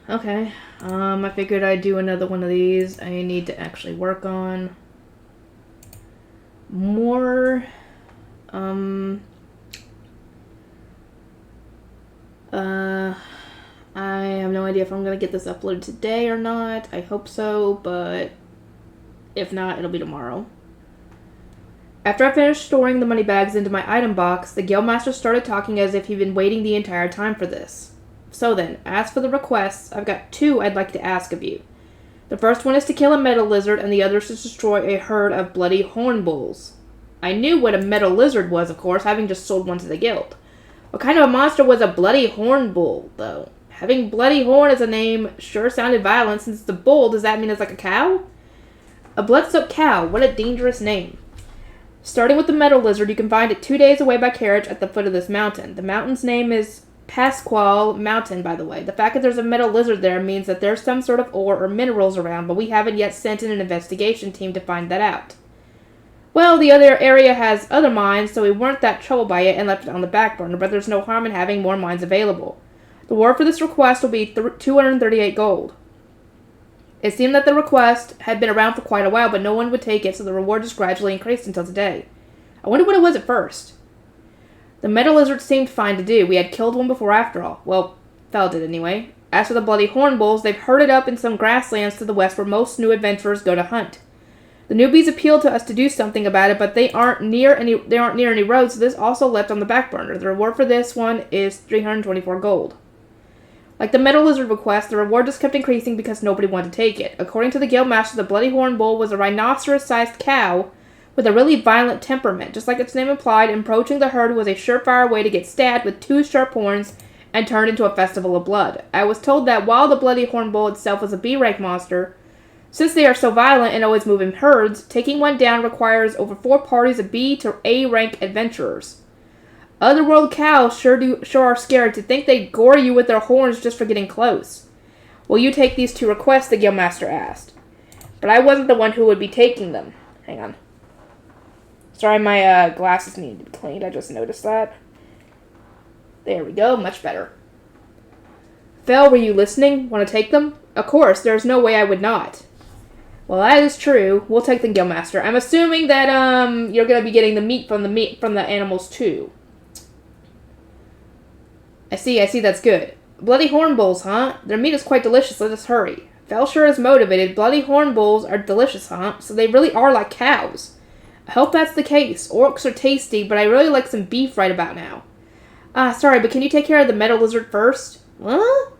Okay. I figured I'd do another one of these. I need to actually work on more. I have no idea if I'm gonna get this uploaded today or not. I hope so, but if not, it'll be tomorrow. After I finished storing the money bags into my item box, the Guildmaster started talking as if he'd been waiting the entire time for this. So then, as for the requests, I've got two I'd like to ask of you. The first one is to kill a metal lizard, and the other is to destroy a herd of bloody horn bulls. I knew what a metal lizard was, of course, having just sold one to the guild. What kind of a monster was a bloody horn bull, though? Having bloody horn as a name sure sounded violent, since the bull, does that mean it's like a cow? A blood-soaked cow, what a dangerous name. Starting with the metal lizard, you can find it 2 days away by carriage at the foot of this mountain. The mountain's name is Pasquale Mountain, by the way. The fact that there's a metal lizard there means that there's some sort of ore or minerals around, but we haven't yet sent in an investigation team to find that out. Well, the other area has other mines, so we weren't that troubled by it and left it on the back burner, but there's no harm in having more mines available. The reward for this request will be 238 gold. It seemed that the request had been around for quite a while, but no one would take it, so the reward just gradually increased until today. I wonder what it was at first. The metal lizard seemed fine to do. We had killed one before after all. Well, Fel did anyway. As for the bloody horn bulls, they've herded up in some grasslands to the west where most new adventurers go to hunt. The newbies appealed to us to do something about it, but they aren't near any roads, so this also left on the back burner. The reward for this one is 324 gold. Like the metal lizard request, the reward just kept increasing because nobody wanted to take it. According to the guildmaster, the bloody horn bull was a rhinoceros-sized cow with a really violent temperament. Just like its name implied, approaching the herd was a surefire way to get stabbed with two sharp horns and turned into a festival of blood. I was told that while the bloody horn bull itself was a B-rank monster, since they are so violent and always move in herds, taking one down requires over 4 parties of B to A-rank adventurers. Otherworld cows sure are scared to think they'd gore you with their horns just for getting close. Will you take these 2 requests, the guildmaster asked. But I wasn't the one who would be taking them. Hang on. Sorry, my glasses need to be cleaned. I just noticed that. There we go. Much better. Fel, were you listening? Want to take them? Of course, there's no way I would not. Well, that is true. We'll take the guildmaster. I'm assuming that you're going to be getting the meat from the animals too. I see, that's good. Bloody horn bulls, huh? Their meat is quite delicious, let us hurry. Fel sure is motivated. Bloody horn bulls are delicious, huh? So they really are like cows. I hope that's the case. Orcs are tasty, but I really like some beef right about now. Sorry, but can you take care of the metal lizard first? What?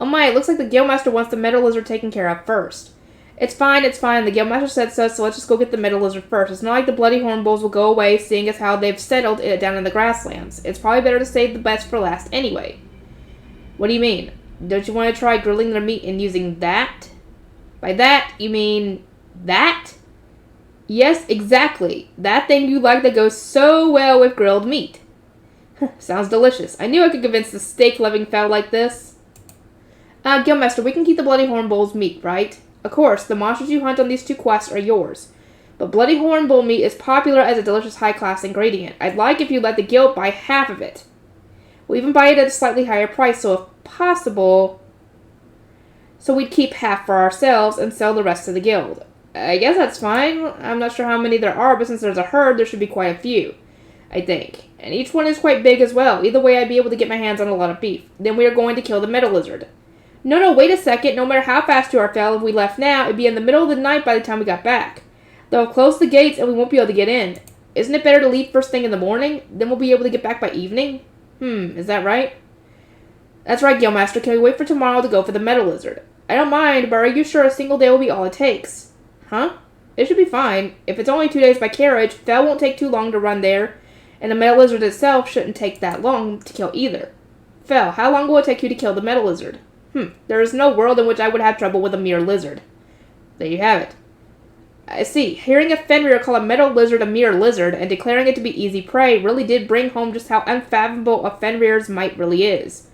Oh my, it looks like the guildmaster wants the metal lizard taken care of first. It's fine. The guildmaster said so let's just go get the metal lizard first. It's not like the bloody horn bulls will go away, seeing as how they've settled it down in the grasslands. It's probably better to save the best for last anyway. What do you mean? Don't you want to try grilling their meat and using that? By that, you mean that? Yes, exactly. That thing you like that goes so well with grilled meat. Sounds delicious. I knew I could convince the steak-loving fowl like this. Guildmaster, we can keep the bloody horn bull's meat, right? Of course, the monsters you hunt on these 2 quests are yours. But bloody horn bull meat is popular as a delicious high-class ingredient. I'd like if you'd let the guild buy half of it. We'll even buy it at a slightly higher price, so if possible... So we'd keep half for ourselves and sell the rest to the guild. I guess that's fine. I'm not sure how many there are, but since there's a herd, there should be quite a few, I think. And each one is quite big as well. Either way, I'd be able to get my hands on a lot of beef. Then we are going to kill the metal lizard. No, wait a second. No matter how fast you are, Fel, if we left now, it'd be in the middle of the night by the time we got back. They'll close the gates and we won't be able to get in. Isn't it better to leave first thing in the morning? Then we'll be able to get back by evening? Is that right? That's right, Guildmaster. Can we wait for tomorrow to go for the metal lizard? I don't mind, but are you sure a single day will be all it takes? Huh? It should be fine. If it's only 2 days by carriage, Fel won't take too long to run there, and the metal lizard itself shouldn't take that long to kill either. Fel, how long will it take you to kill the metal lizard? There is no world in which I would have trouble with a mere lizard. There you have it. I see. Hearing a Fenrir call a metal lizard a mere lizard and declaring it to be easy prey really did bring home just how unfathomable a Fenrir's might really is.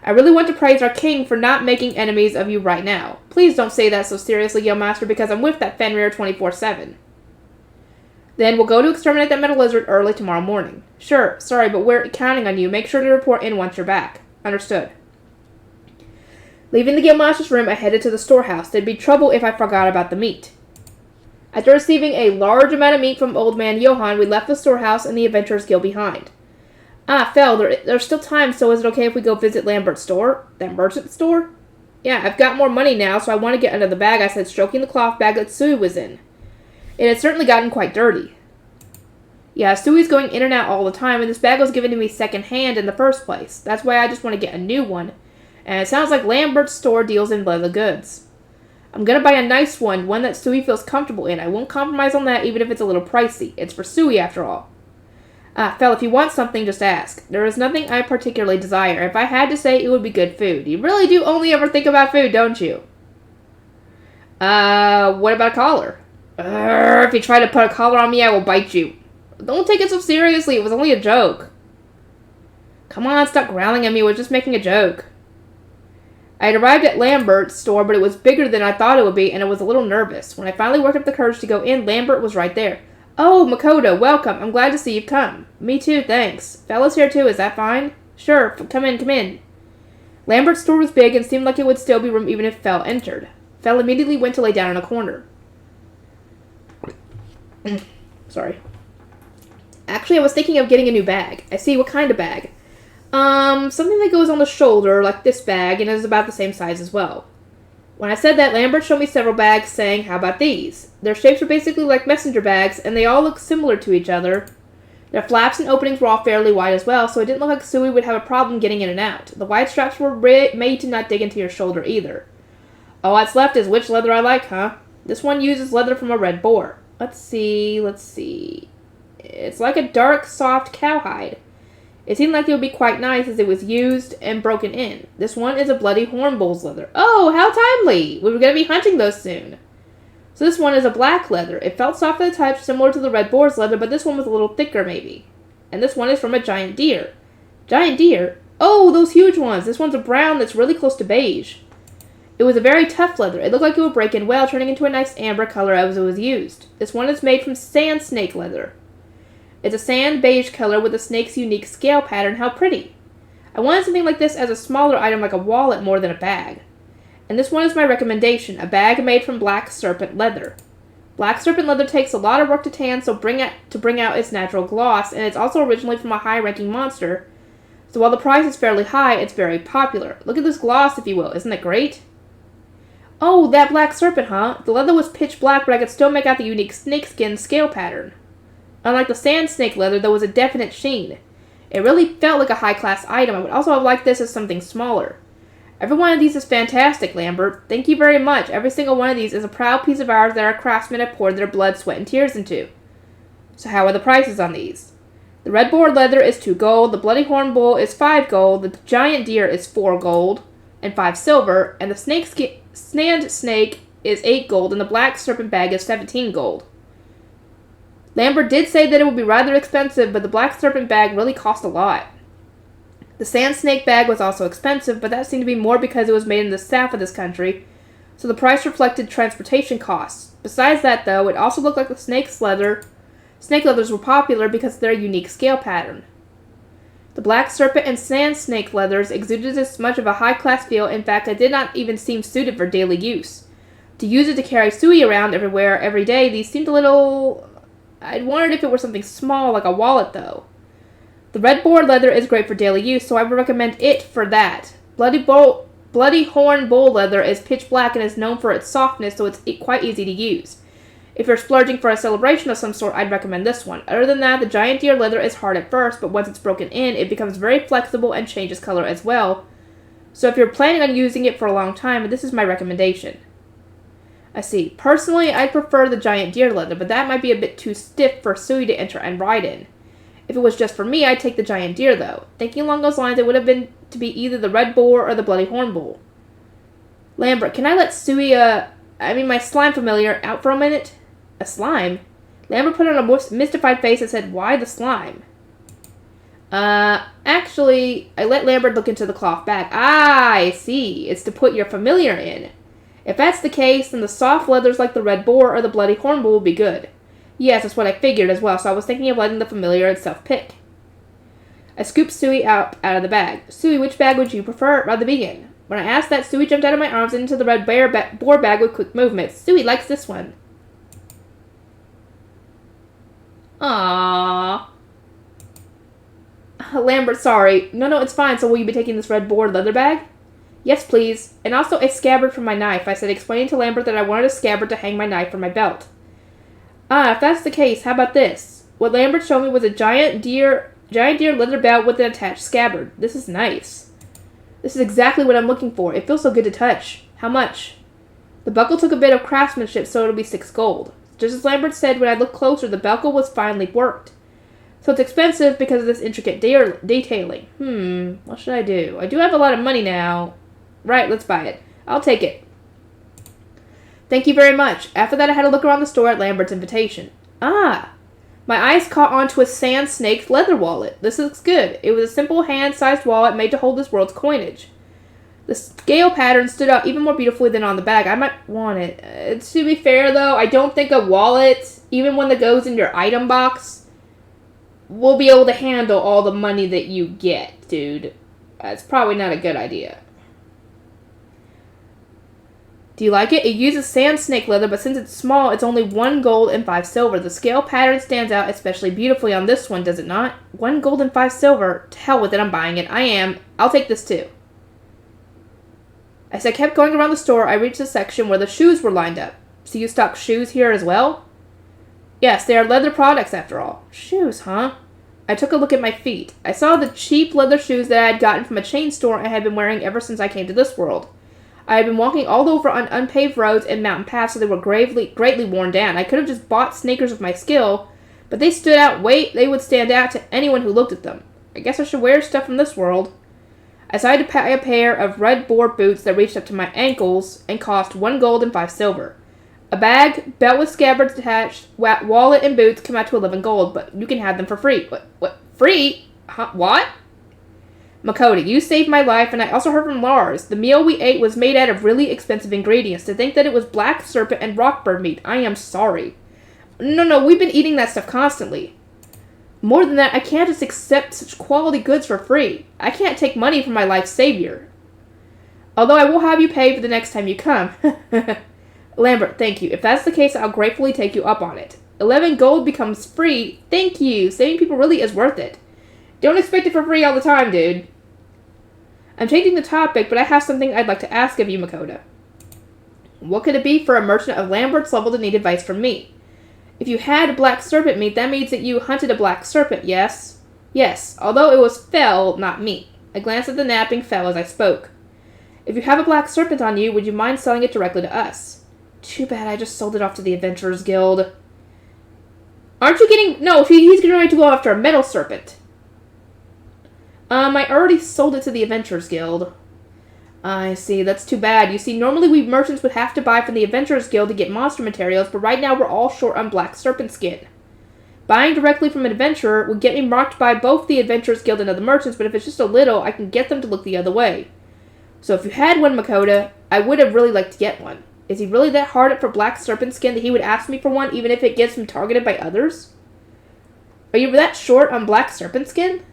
I really want to praise our king for not making enemies of you right now. Please don't say that so seriously, Guildmaster, because I'm with that Fenrir 24/7. Then we'll go to exterminate that metal lizard early tomorrow morning. Sure, sorry, but we're counting on you. Make sure to report in once you're back. Understood. Leaving the Guildmaster's room, I headed to the storehouse. There'd be trouble if I forgot about the meat. After receiving a large amount of meat from Old Man Johann, we left the storehouse and the Adventurers Guild behind. Ah, Fel, there's still time, so is it okay if we go visit Lambert's store? That merchant store? Yeah, I've got more money now, so I want to get under the bag, I said, stroking the cloth bag that Sui was in. It had certainly gotten quite dirty. Yeah, Sui's going in and out all the time, and this bag was given to me second-hand in the first place. That's why I just want to get a new one. And it sounds like Lambert's store deals in leather goods. I'm going to buy a nice one that Sui feels comfortable in. I won't compromise on that, even if it's a little pricey. It's for Sui, after all. Fel, if you want something, just ask. There is nothing I particularly desire. If I had to say, it would be good food. You really do only ever think about food, don't you? What about a collar? If you try to put a collar on me, I will bite you. Don't take it so seriously. It was only a joke. Come on, stop growling at me. We're just making a joke. I had arrived at Lambert's store, but it was bigger than I thought it would be, and I was a little nervous. When I finally worked up the courage to go in, Lambert was right there. Oh, Makoto, welcome. I'm glad to see you've come. Me too, thanks. Fella's here too, is that fine? Sure, come in. Lambert's store was big and seemed like it would still be room even if Fel entered. Fel immediately went to lay down in a corner. Sorry. Actually, I was thinking of getting a new bag. I see, what kind of bag? Something that goes on the shoulder, like this bag, and is about the same size as well. When I said that, Lambert showed me several bags, saying, how about these? Their shapes are basically like messenger bags, and they all look similar to each other. Their flaps and openings were all fairly wide as well, so it didn't look like Sui would have a problem getting in and out. The wide straps were made to not dig into your shoulder either. All that's left is which leather I like, huh? This one uses leather from a red boar. Let's see. It's like a dark, soft cowhide. It seemed like it would be quite nice as it was used and broken in. This one is a bloody hornbull's leather. Oh, how timely! We were going to be hunting those soon. So this one is a black leather. It felt soft at the touch, similar to the red boar's leather, but this one was a little thicker maybe. And this one is from a giant deer. Giant deer? Oh, those huge ones! This one's a brown that's really close to beige. It was a very tough leather. It looked like it would break in well, turning into a nice amber color as it was used. This one is made from sand snake leather. It's a sand beige color with a snake's unique scale pattern. How pretty. I wanted something like this as a smaller item like a wallet more than a bag. And this one is my recommendation, a bag made from black serpent leather. Black serpent leather takes a lot of work to tan to bring out its natural gloss, and it's also originally from a high-ranking monster. So while the price is fairly high, it's very popular. Look at this gloss, if you will. Isn't that great? Oh, that black serpent, huh? The leather was pitch black, but I could still make out the unique snakeskin scale pattern. Unlike the sand snake leather, there was a definite sheen. It really felt like a high-class item. I would also have liked this as something smaller. Every one of these is fantastic, Lambert. Thank you very much. Every single one of these is a proud piece of ours that our craftsmen have poured their blood, sweat, and tears into. So how are the prices on these? The red boar leather is 2 gold, the bloody horn bull is 5 gold, the giant deer is 4 gold and 5 silver, and the sand snake is 8 gold, and the black serpent bag is 17 gold. Lambert did say that it would be rather expensive, but the black serpent bag really cost a lot. The sand snake bag was also expensive, but that seemed to be more because it was made in the south of this country, so the price reflected transportation costs. Besides that, though, it also looked like the snake leathers were popular because of their unique scale pattern. The black serpent and sand snake leathers exuded as much of a high-class feel. In fact, it did not even seem suited for daily use. To use it to carry Sui around everywhere every day, these seemed a little... I'd wondered if it were something small, like a wallet, though. The red boar leather is great for daily use, so I would recommend it for that. Bloody horn bull leather is pitch black and is known for its softness, so it's quite easy to use. If you're splurging for a celebration of some sort, I'd recommend this one. Other than that, the giant deer leather is hard at first, but once it's broken in, it becomes very flexible and changes color as well. So if you're planning on using it for a long time, this is my recommendation. I see. Personally, I prefer the giant deer leather, but that might be a bit too stiff for Sui to enter and ride in. If it was just for me, I'd take the giant deer, though. Thinking along those lines, it would have been to be either the red boar or the bloody horn bull. Lambert, can I let Sui, my slime familiar, out for a minute? A slime? Lambert put on a mystified face and said, why the slime? Actually, I let Lambert look into the cloth bag. Ah, I see. It's to put your familiar in. If that's the case, then the soft leathers like the red boar or the bloody horn bull will be good. Yes, that's what I figured as well, so I was thinking of letting the familiar itself pick. I scooped Sui out of the bag. Sui, which bag would you prefer rather be in? When I asked that, Stewie jumped out of my arms and into the red boar bag with quick movements. Stewie likes this one. Aww. Lambert, sorry. No, it's fine. So will you be taking this red boar leather bag? Yes, please. And also a scabbard for my knife, I said, explaining to Lambert that I wanted a scabbard to hang my knife from my belt. If that's the case, how about this? What Lambert showed me was a giant deer leather belt with an attached scabbard. This is nice. This is exactly what I'm looking for. It feels so good to touch. How much? The buckle took a bit of craftsmanship, so it'll be 6 gold. Just as Lambert said, when I looked closer, the buckle was finely worked. So it's expensive because of this intricate detailing. What should I do? I do have a lot of money now. Right, let's buy it. I'll take it. Thank you very much. After that, I had a look around the store at Lambert's invitation. My eyes caught onto a sand snake leather wallet. This looks good. It was a simple hand-sized wallet made to hold this world's coinage. The scale pattern stood out even more beautifully than on the bag. I might want it. To be fair, though, I don't think a wallet, even one that goes in your item box, will be able to handle all the money that you get, dude. That's probably not a good idea. Do you like it? It uses sand snake leather, but since it's small, it's only 1 gold and 5 silver. The scale pattern stands out especially beautifully on this one, does it not? 1 gold and 5 silver. To hell with it, I'm buying it. I am. I'll take this too. As I kept going around the store, I reached the section where the shoes were lined up. So you stock shoes here as well? Yes, they are leather products after all. Shoes, huh? I took a look at my feet. I saw the cheap leather shoes that I had gotten from a chain store and had been wearing ever since I came to this world. I had been walking all over on unpaved roads and mountain paths, so they were greatly worn down. I could have just bought sneakers with my skill, but they would stand out to anyone who looked at them. I guess I should wear stuff from this world. I decided to buy a pair of red boar boots that reached up to my ankles and cost 1 gold and 5 silver. A bag, belt with scabbards attached, wallet, and boots come out to 11 gold, but you can have them for free. What? Free? Huh? What? Makoto, you saved my life, and I also heard from Lars. The meal we ate was made out of really expensive ingredients. To think that it was black serpent and rockbird meat. I am sorry. No, we've been eating that stuff constantly. More than that, I can't just accept such quality goods for free. I can't take money from my life's savior. Although I will have you pay for the next time you come. Lambert, thank you. If that's the case, I'll gratefully take you up on it. 11 gold becomes free. Thank you. Saving people really is worth it. Don't expect it for free all the time, dude. I'm changing the topic, but I have something I'd like to ask of you, Makoto. What could it be for a merchant of Lambert's level to need advice from me? If you had black serpent meat, that means that you hunted a black serpent, yes? Yes, although it was fell, not me. I glanced at the napping fell as I spoke. If you have a black serpent on you, would you mind selling it directly to us? Too bad I just sold it off to the Adventurers Guild. Aren't you getting... No, he's getting ready to go after a metal serpent. I already sold it to the Adventurers Guild. I see, that's too bad. You see, normally we merchants would have to buy from the Adventurers Guild to get monster materials, but right now we're all short on black serpent skin. Buying directly from an adventurer would get me marked by both the Adventurers Guild and other merchants, but if it's just a little, I can get them to look the other way. So if you had one, Makoto, I would have really liked to get one. Is he really that hard up for black serpent skin that he would ask me for one, even if it gets him targeted by others? Are you that short on black serpent skin?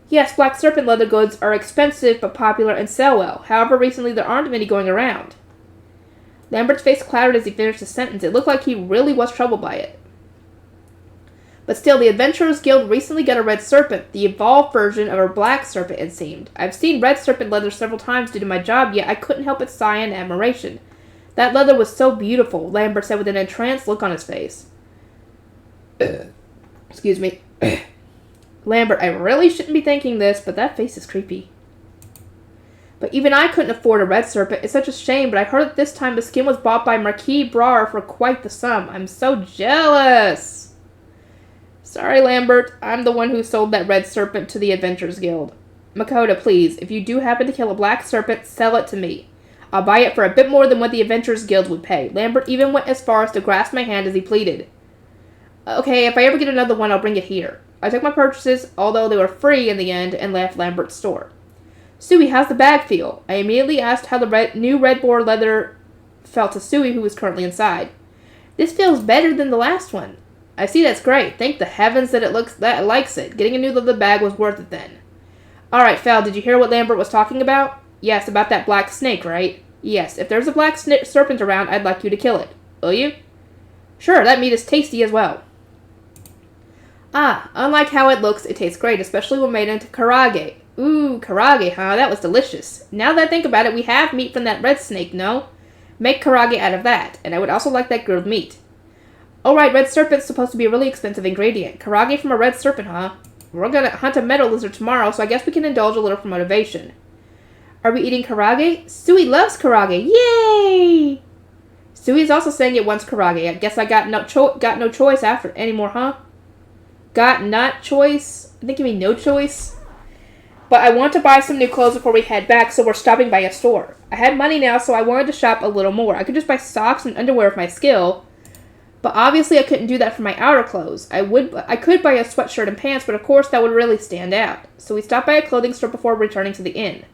Yes, black serpent leather goods are expensive but popular and sell well. However, recently there aren't many going around. Lambert's face clouded as he finished his sentence. It looked like he really was troubled by it. But still, the Adventurers Guild recently got a red serpent, the evolved version of a black serpent, it seemed. I've seen red serpent leather several times due to my job, yet I couldn't help but sigh in admiration. That leather was so beautiful, Lambert said with an entranced look on his face. Excuse me. Lambert, I really shouldn't be thinking this, but that face is creepy. But even I couldn't afford a red serpent. It's such a shame, but I heard that this time the skin was bought by Marquis Brar for quite the sum. I'm so jealous. Sorry, Lambert. I'm the one who sold that red serpent to the Adventurers Guild. Makoto, please, if you do happen to kill a black serpent, sell it to me. I'll buy it for a bit more than what the Adventurers Guild would pay. Lambert even went as far as to grasp my hand as he pleaded. Okay, if I ever get another one, I'll bring it here. I took my purchases, although they were free in the end, and left Lambert's store. Suey, how's the bag feel? I immediately asked how the new red boar leather felt to Suey, who was currently inside. This feels better than the last one. I see, that's great. Thank the heavens that it likes it. Getting a new leather bag was worth it then. Alright, Fel, did you hear what Lambert was talking about? Yes, about that black snake, right? Yes, if there's a black serpent around, I'd like you to kill it. Will you? Sure, that meat is tasty as well. Ah, unlike how it looks, it tastes great, especially when made into karage. Ooh, karage, huh? That was delicious. Now that I think about it, we have meat from that red snake, no? Make karage out of that, and I would also like that grilled meat. Alright, red serpent's supposed to be a really expensive ingredient. Karage from a red serpent, huh? We're gonna hunt a meadow lizard tomorrow, so I guess we can indulge a little for motivation. Are we eating karage? Sui loves karage. Yay! Sui's also saying it wants karage. I guess I got no choice after anymore, huh? Got not choice? I think you mean no choice. But I want to buy some new clothes before we head back, so we're stopping by a store. I had money now, so I wanted to shop a little more. I could just buy socks and underwear with my skill, but obviously I couldn't do that for my outer clothes. I could buy a sweatshirt and pants, but of course that would really stand out. So we stopped by a clothing store before returning to the inn.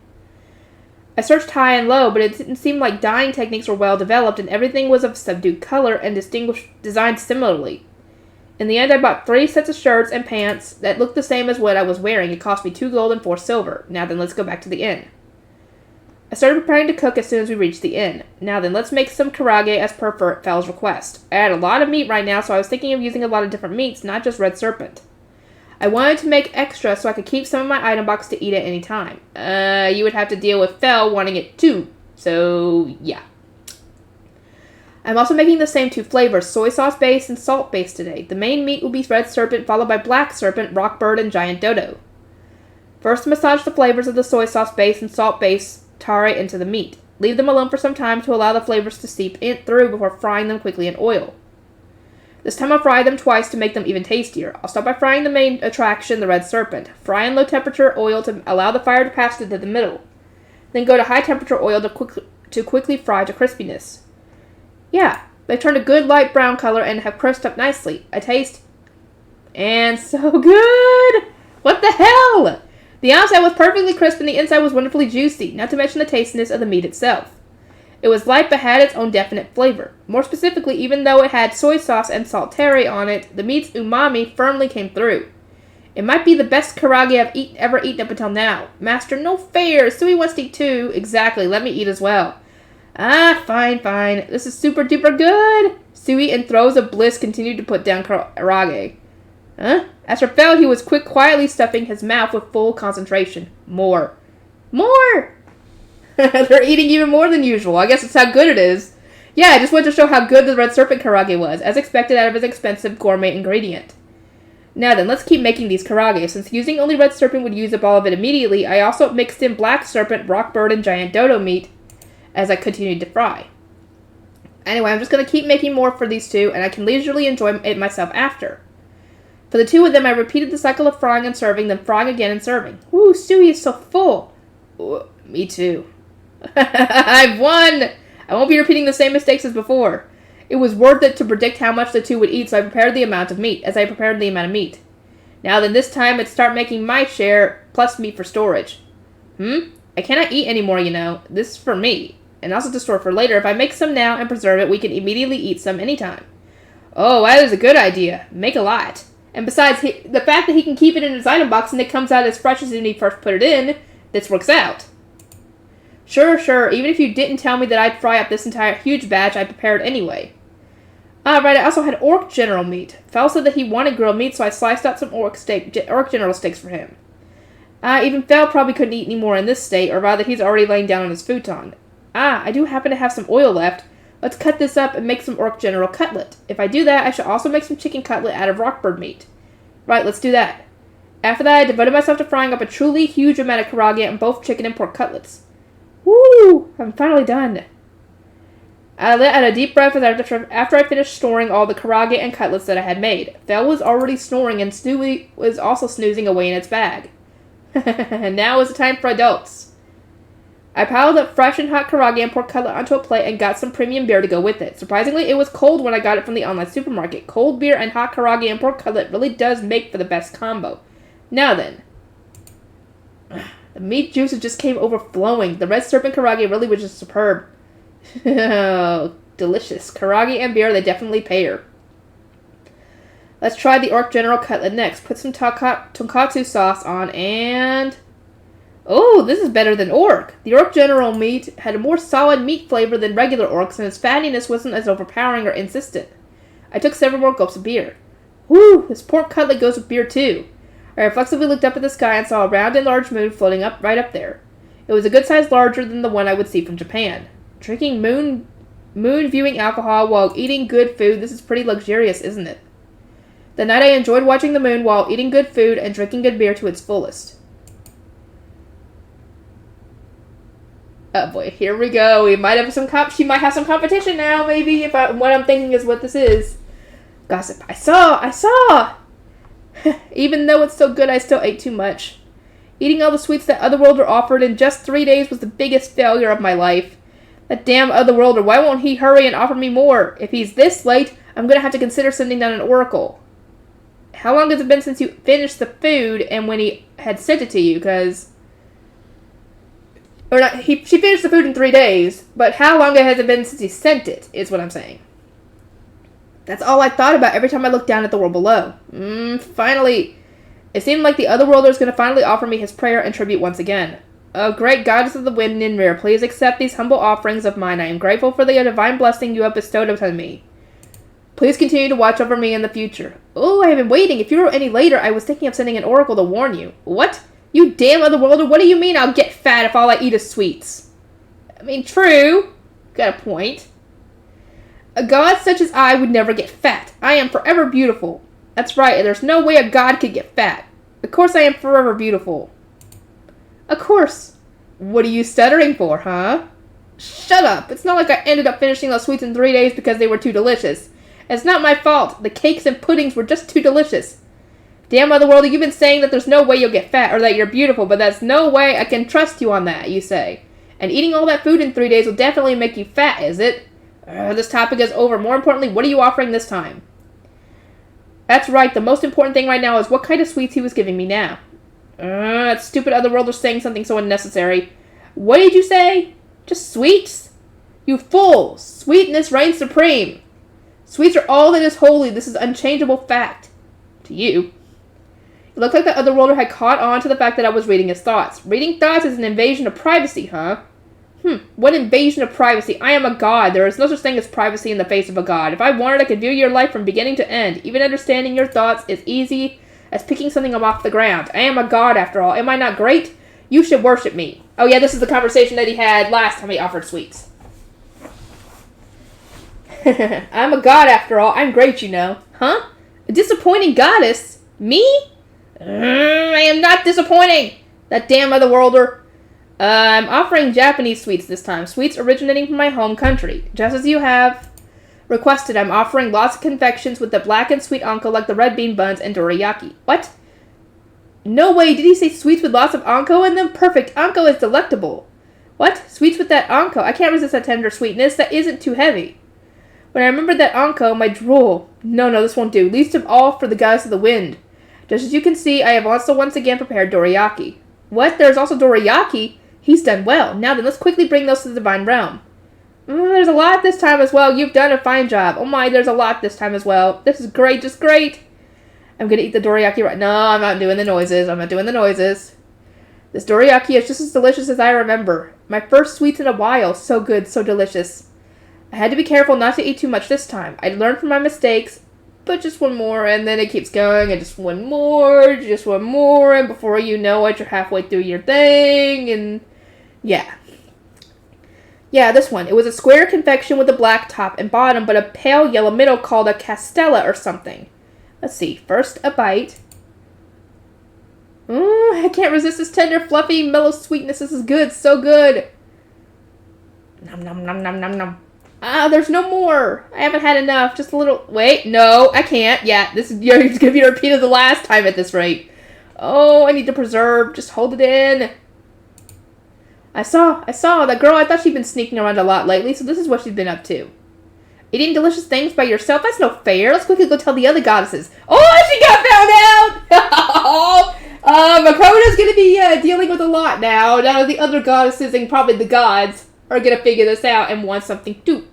I searched high and low, but it didn't seem like dyeing techniques were well developed, and everything was of subdued color and designed similarly. In the end, I bought 3 sets of shirts and pants that looked the same as what I was wearing. It cost me 2 gold and 4 silver. Now then, let's go back to the inn. I started preparing to cook as soon as we reached the inn. Now then, let's make some karage as per Fel's request. I had a lot of meat right now, so I was thinking of using a lot of different meats, not just red serpent. I wanted to make extra so I could keep some in my item box to eat at any time. You would have to deal with Fel wanting it too. So, yeah. I'm also making the same 2 flavors, soy sauce base and salt base today. The main meat will be red serpent, followed by black serpent, rock bird, and giant dodo. First, massage the flavors of the soy sauce base and salt base tare into the meat. Leave them alone for some time to allow the flavors to seep through before frying them quickly in oil. This time I'll fry them twice to make them even tastier. I'll start by frying the main attraction, the red serpent. Fry in low temperature oil to allow the fire to pass into the middle. Then go to high temperature oil to quickly fry to crispiness. Yeah, they turned a good light brown color and have crisped up nicely. I taste, and so good! What the hell? The outside was perfectly crisp and the inside was wonderfully juicy, not to mention the tastiness of the meat itself. It was light but had its own definite flavor. More specifically, even though it had soy sauce and salt tare on it, the meat's umami firmly came through. It might be the best karage I've ever eaten up until now. Master, no fair! Sui wants to eat too. Exactly, let me eat as well. Ah, fine. This is super duper good. Sui in throes of bliss continued to put down karage. Huh? As for Fel, he was quietly stuffing his mouth with full concentration. More! They're eating even more than usual. I guess it's how good it is. Yeah, I just wanted to show how good the red serpent karage was, as expected out of his expensive gourmet ingredient. Now then, let's keep making these karage. Since using only red serpent would use up all of it immediately, I also mixed in black serpent, rock bird, and giant dodo meat as I continued to fry. Anyway, I'm just going to keep making more for these 2, and I can leisurely enjoy it myself after. For the 2 of them, I repeated the cycle of frying and serving, then frying again and serving. Ooh, Sui is so full. Ooh, me too. I've won! I won't be repeating the same mistakes as before. It was worth it to predict how much the 2 would eat, so I prepared the amount of meat. Now then, this time, let's start making my share, plus meat for storage. I cannot eat anymore, you know. This is for me. And also to store for later. If I make some now and preserve it, we can immediately eat some anytime. Oh, that is a good idea. Make a lot. And besides, the fact that he can keep it in his item box and it comes out as fresh as when he first put it in, this works out. Sure. Even if you didn't tell me that I'd fry up this entire huge batch, I prepared anyway. Right, I also had orc general meat. Fel said that he wanted grilled meat, so I sliced out some orc general steaks for him. Even Fel probably couldn't eat any more in this state, or rather he's already laying down on his futon. I do happen to have some oil left. Let's cut this up and make some orc general cutlet. If I do that, I should also make some chicken cutlet out of rockbird meat. Right, let's do that. After that, I devoted myself to frying up a truly huge amount of karage and both chicken and pork cutlets. Woo! I'm finally done. I let out a deep breath after I finished storing all the karage and cutlets that I had made. Fel was already snoring and Stewie was also snoozing away in its bag. Now is the time for adults. I piled up fresh and hot karage and pork cutlet onto a plate and got some premium beer to go with it. Surprisingly, it was cold when I got it from the online supermarket. Cold beer and hot karage and pork cutlet really does make for the best combo. Now then. The meat juices just came overflowing. The red serpent karage really was just superb. Oh, delicious. Karage and beer, they definitely pair. Let's try the orc general cutlet next. Put some tonkatsu sauce on and... Oh, this is better than orc. The orc general meat had a more solid meat flavor than regular orcs, and its fattiness wasn't as overpowering or insistent. I took several more gulps of beer. Whew, this pork cutlet goes with beer too. I reflexively looked up at the sky and saw a round and large moon floating up right up there. It was a good size larger than the one I would see from Japan. Drinking moon viewing alcohol while eating good food, this is pretty luxurious, isn't it? That night I enjoyed watching the moon while eating good food and drinking good beer to its fullest. Oh boy, here we go. We might have she might have some competition now, maybe, if what I'm thinking is what this is. Gossip. I saw! Even though it's so good, I still ate too much. Eating all the sweets that Otherworlder offered in just 3 days was the biggest failure of my life. That damn Otherworlder, why won't he hurry and offer me more? If he's this late, I'm gonna have to consider sending down an oracle. How long has it been since you finished the food and when he had sent it to you? She finished the food in 3 days, but how long has it been since he sent it, is what I'm saying. That's all I thought about every time I looked down at the world below. Finally. It seemed like the Otherworlder was going to finally offer me his prayer and tribute once again. Oh, great goddess of the wind and Ninmir, please accept these humble offerings of mine. I am grateful for the divine blessing you have bestowed upon me. Please continue to watch over me in the future. Oh, I have been waiting. If you wrote any later, I was thinking of sending an oracle to warn you. What? You damn Otherworlder, what do you mean I'll get fat if all I eat is sweets? I mean, true. Got a point. A god such as I would never get fat. I am forever beautiful. That's right, and there's no way a god could get fat. Of course I am forever beautiful. Of course. What are you stuttering for, huh? Shut up. It's not like I ended up finishing those sweets in 3 days because they were too delicious. It's not my fault. The cakes and puddings were just too delicious. Damn Otherworlder, you've been saying that there's no way you'll get fat or that you're beautiful, but that's no way I can trust you on that, you say. And eating all that food in 3 days will definitely make you fat, is it? This topic is over. More importantly, what are you offering this time? That's right, the most important thing right now is what kind of sweets he was giving me now. That stupid Otherworlder saying something so unnecessary. What did you say? Just sweets? You fool! Sweetness reigns supreme. Sweets are all that is holy. This is unchangeable fact. To you. It looked like the Otherworlder had caught on to the fact that I was reading his thoughts. Reading thoughts is an invasion of privacy, huh? What invasion of privacy? I am a god. There is no such thing as privacy in the face of a god. If I wanted, I could view your life from beginning to end. Even understanding your thoughts is easy as picking something up off the ground. I am a god, after all. Am I not great? You should worship me. Oh yeah, this is the conversation that he had last time he offered sweets. I'm a god, after all. I'm great, you know. Huh? A disappointing goddess? Me? I am not disappointing. That damn Otherworlder. I'm offering Japanese sweets this time. Sweets originating from my home country. Just as you have requested, I'm offering lots of confections with the black and sweet anko like the red bean buns and dorayaki. What? No way, did he say sweets with lots of anko in them? Perfect, anko is delectable. What? Sweets with that anko? I can't resist that tender sweetness. That isn't too heavy. When I remembered that anko, my drool. No, this won't do. Least of all for the goddess of the wind. Just as you can see, I have also once again prepared dorayaki. What? There's also dorayaki? He's done well. Now then, let's quickly bring those to the divine realm. There's a lot this time as well. You've done a fine job. Oh my, there's a lot this time as well. This is great, just great. I'm gonna eat the dorayaki right... No, I'm not doing the noises. This dorayaki is just as delicious as I remember. My first sweets in a while. So good, so delicious. I had to be careful not to eat too much this time. I learned from my mistakes, but just one more, and then it keeps going, and just one more, and before you know it, you're halfway through your thing, and... Yeah, this one. It was a square confection with a black top and bottom, but a pale yellow middle called a castella or something. Let's see. First, a bite. I can't resist this tender, fluffy, mellow sweetness. This is good. So good. Nom, nom, nom, nom, nom, nom. There's no more. I haven't had enough. Just a little... Wait, no, I can't. Yeah, this is going to be repeated the last time at this rate. Oh, I need to preserve. Just hold it in. I saw. That girl, I thought she'd been sneaking around a lot lately, so this is what she's been up to. Eating delicious things by yourself? That's no fair. Let's quickly go tell the other goddesses. Oh, she got found out! Makota's gonna be dealing with a lot now. Now the other goddesses and probably the gods are gonna figure this out and want something too.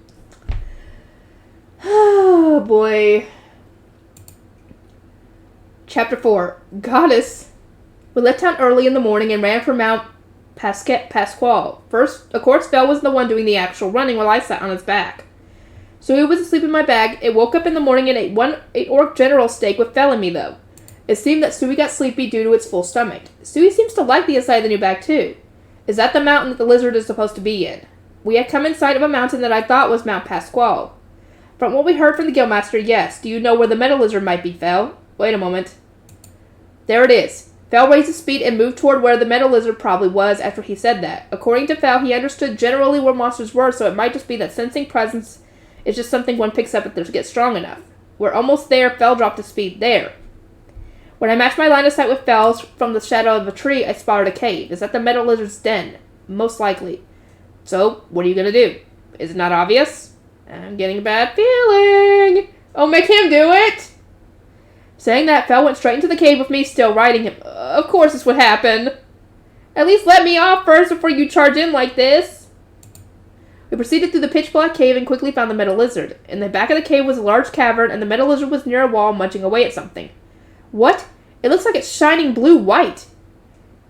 Oh, boy. Chapter 4. Goddess. We left town early in the morning and ran for Mount Pasquale. First, of course, Phil was the one doing the actual running while I sat on his back. Stewie was asleep in my bag. It woke up in the morning and ate orc general steak with Phil and me, though. It seemed that Stewie got sleepy due to its full stomach. Stewie seems to like the inside of the new bag, too. Is that the mountain that the lizard is supposed to be in? We had come in sight of a mountain that I thought was Mount Pasquale. From what we heard from the Guildmaster, yes. Do you know where the metal lizard might be, Phil? Wait a moment. There it is. Phil raised his speed and moved toward where the metal lizard probably was after he said that. According to Phil, he understood generally where monsters were, so it might just be that sensing presence is just something one picks up if they get strong enough. We're almost there. Phil dropped his speed. There. When I matched my line of sight with Phil's from the shadow of a tree, I spotted a cave. Is that the metal lizard's den? Most likely. So, what are you gonna do? Is it not obvious? I'm getting a bad feeling. Oh, make him do it! Saying that, Phil went straight into the cave with me, still riding him. Of course this would happen. At least let me off first before you charge in like this. We proceeded through the pitch-black cave and quickly found the metal lizard. In the back of the cave was a large cavern, and the metal lizard was near a wall munching away at something. What? It looks like it's shining blue-white.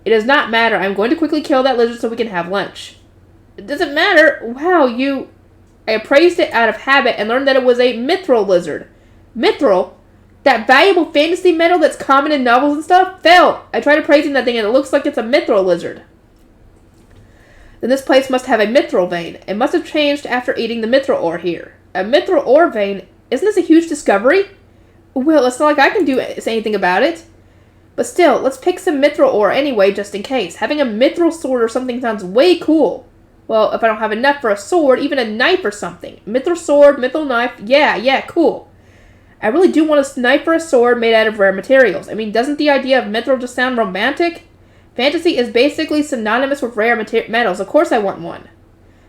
It does not matter. I'm going to quickly kill that lizard so we can have lunch. It doesn't matter. Wow, I appraised it out of habit and learned that it was a mithril lizard. Mithril? That valuable fantasy metal that's common in novels and stuff? Phil! I tried appraising that thing and it looks like it's a mithril lizard. Then this place must have a mithril vein. It must have changed after eating the mithril ore here. A mithril ore vein? Isn't this a huge discovery? Well, it's not like I can say anything about it. But still, let's pick some mithril ore anyway, just in case. Having a mithril sword or something sounds way cool. Well, if I don't have enough for a sword, even a knife or something. Mithril sword, mithril knife, yeah, cool. I really do want a knife or a sword made out of rare materials. I mean, doesn't the idea of mithril just sound romantic? Fantasy is basically synonymous with rare metals. Of course I want one.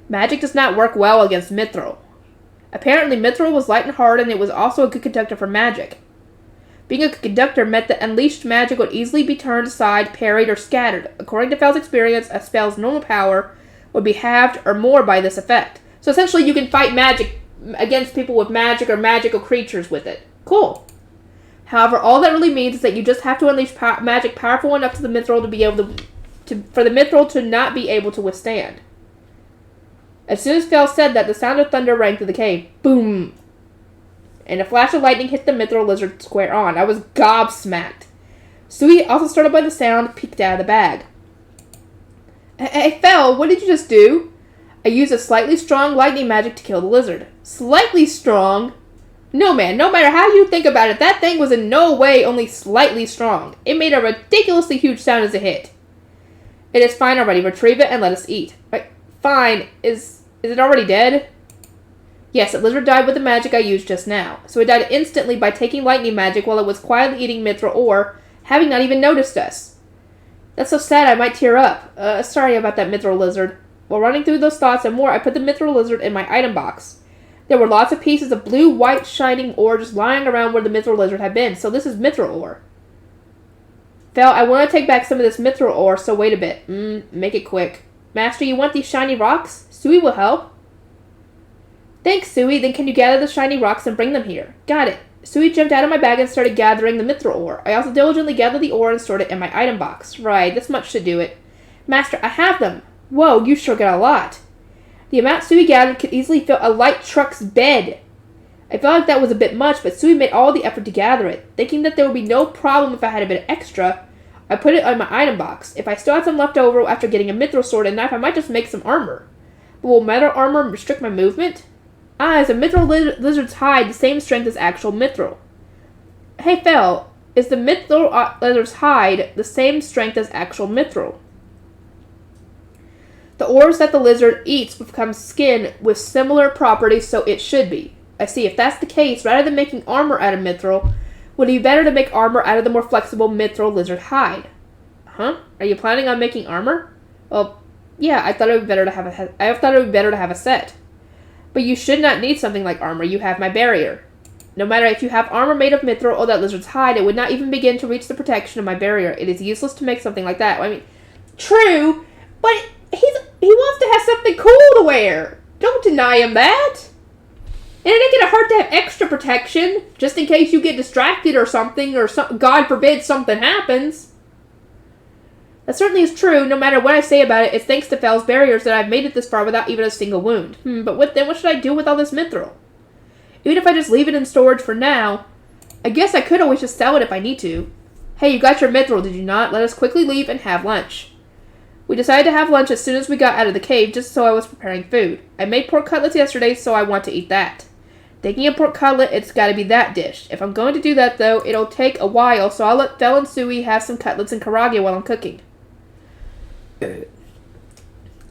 Magic does not work well against mithril. Apparently, mithril was light and hard, and it was also a good conductor for magic. Being a conductor meant that unleashed magic would easily be turned aside, parried, or scattered. According to Fel's experience, a spell's normal power would be halved or more by this effect. So essentially, you can fight magic against people with magic or magical creatures with it. Cool. However, all that really means is that you just have to unleash magic powerful enough to the mithril to be able for the mithril to not be able to withstand. As soon as Fel said that, the sound of thunder rang through the cave. Boom! And a flash of lightning hit the mithril lizard square on. I was gobsmacked. Stewie, also startled by the sound, peeked out of the bag. Hey, Fel, what did you just do? I used a slightly strong lightning magic to kill the lizard. Slightly strong? No, man, no matter how you think about it, that thing was in no way only slightly strong. It made a ridiculously huge sound as it hit. It is fine already. Retrieve it and let us eat. Fine. Is it already dead? Yes, the lizard died with the magic I used just now. So it died instantly by taking lightning magic while it was quietly eating mithril ore, having not even noticed us. That's so sad I might tear up. Sorry about that mithril lizard. While running through those thoughts and more, I put the mithril lizard in my item box. There were lots of pieces of blue-white shining ore just lying around where the mithril lizard had been, so this is mithril ore. Fel, I want to take back some of this mithril ore, so wait a bit. Make it quick. Master, you want these shiny rocks? Stewie will help. Thanks, Stewie. Then can you gather the shiny rocks and bring them here? Got it. Stewie jumped out of my bag and started gathering the mithril ore. I also diligently gathered the ore and stored it in my item box. Right, this much should do it. Master, I have them. Whoa, you sure got a lot. The amount Stewie gathered could easily fill a light truck's bed. I felt like that was a bit much, but Stewie made all the effort to gather it. Thinking that there would be no problem if I had a bit extra, I put it in my item box. If I still had some left over after getting a mithril sword and knife, I might just make some armor. But will metal armor restrict my movement? Is a mithril lizard's hide the same strength as actual mithril? Hey, Fel, is the mithril lizard's hide the same strength as actual mithril? The ores that the lizard eats become skin with similar properties, so it should be. I see. If that's the case, rather than making armor out of mithril, would it be better to make armor out of the more flexible mithril lizard hide? Huh? Are you planning on making armor? Well, yeah, I thought it would be better to have a set. But you should not need something like armor. You have my barrier. No matter if you have armor made of mithril or that lizard's hide, it would not even begin to reach the protection of my barrier. It is useless to make something like that. I mean, true, but he wants to have something cool to wear. Don't deny him that. And it ain't gonna hurt to have extra protection, just in case you get distracted or something, or God forbid something happens. That certainly is true. No matter what I say about it, it's thanks to Fel's barriers that I've made it this far without even a single wound. But what should I do with all this mithril? Even if I just leave it in storage for now, I guess I could always just sell it if I need to. Hey, you got your mithril, did you not? Let us quickly leave and have lunch. We decided to have lunch as soon as we got out of the cave, just so I was preparing food. I made pork cutlets yesterday, so I want to eat that. Thinking of pork cutlet, it's gotta be that dish. If I'm going to do that, though, it'll take a while, so I'll let Fel and Sui have some cutlets and karage while I'm cooking. I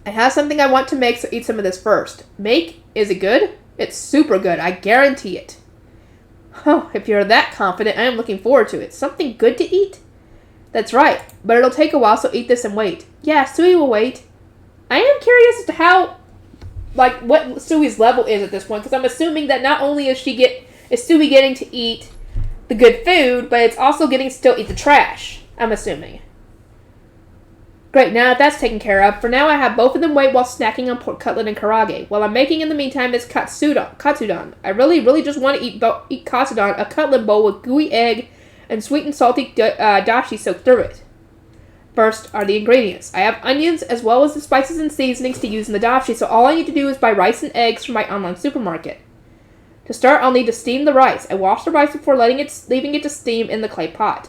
have something I want to make, so eat some of this first. Make? Is it good? It's super good, I guarantee it. Oh, if you're that confident, I am looking forward to it. Something good to eat? That's right, but it'll take a while, so eat this and wait. Yeah, Sui will wait. I am curious as to how, what Sui's level is at this point, because I'm assuming that not only is Sui getting to eat the good food, but it's also getting to still eat the trash, I'm assuming. Great, now that that's taken care of, for now I have both of them wait while snacking on pork cutlet and karage. While I'm making in the meantime is katsudon. I really just want to eat katsudon, a cutlet bowl with gooey egg and sweet and salty dashi soaked through it. First are the ingredients. I have onions as well as the spices and seasonings to use in the dashi, so all I need to do is buy rice and eggs from my online supermarket. To start, I'll need to steam the rice. I wash the rice before leaving it to steam in the clay pot.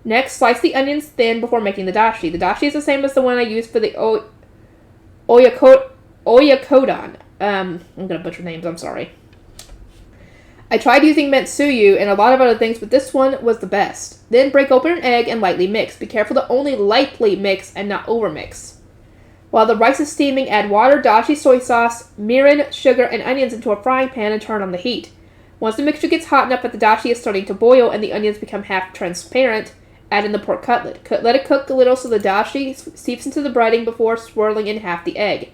Next, slice the onions thin before making the dashi. The dashi is the same as the one I used for the oyakodon. I'm gonna butcher names, I'm sorry. I tried using mentsuyu and a lot of other things, but this one was the best. Then break open an egg and lightly mix. Be careful to only lightly mix and not overmix. While the rice is steaming, add water, dashi, soy sauce, mirin, sugar, and onions into a frying pan and turn on the heat. Once the mixture gets hot enough that the dashi is starting to boil and the onions become half transparent, add in the pork cutlet. Let it cook a little so the dashi seeps into the breading before swirling in half the egg.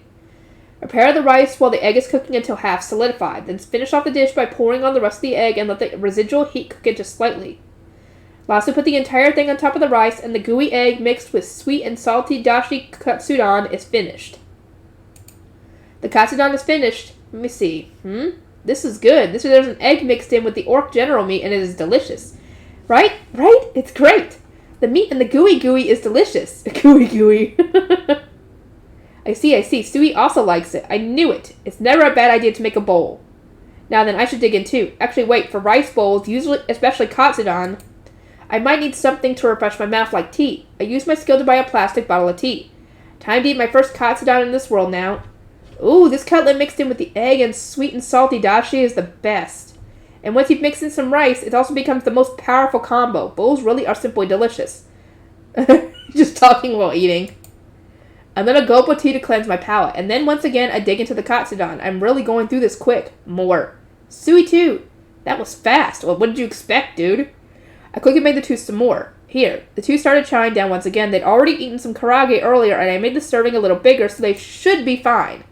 Prepare the rice while the egg is cooking until half solidified. Then finish off the dish by pouring on the rest of the egg and let the residual heat cook it just slightly. Lastly, put the entire thing on top of the rice, and the gooey egg mixed with sweet and salty dashi katsudon is finished. The katsudon is finished. Let me see. This is good. There's an egg mixed in with the orc general meat, and it is delicious. Right? It's great. The meat and the gooey is delicious. Gooey. I see. Sui also likes it. I knew it. It's never a bad idea to make a bowl. Now then, I should dig in too. Actually, wait. For rice bowls, especially katsudon, I might need something to refresh my mouth like tea. I used my skill to buy a plastic bottle of tea. Time to eat my first katsudon in this world now. Ooh, this cutlet mixed in with the egg and sweet and salty dashi is the best. And once you've mixed in some rice, it also becomes the most powerful combo. Bowls really are simply delicious. Just talking while eating. I'm gonna gulp with tea to cleanse my palate, and then once again I dig into the katsudon. I'm really going through this quick. More. Sui too. That was fast. Well, what did you expect, dude? I quickly made the two some more. Here. The two started chowing down once again. They'd already eaten some karage earlier, and I made the serving a little bigger, so they should be fine.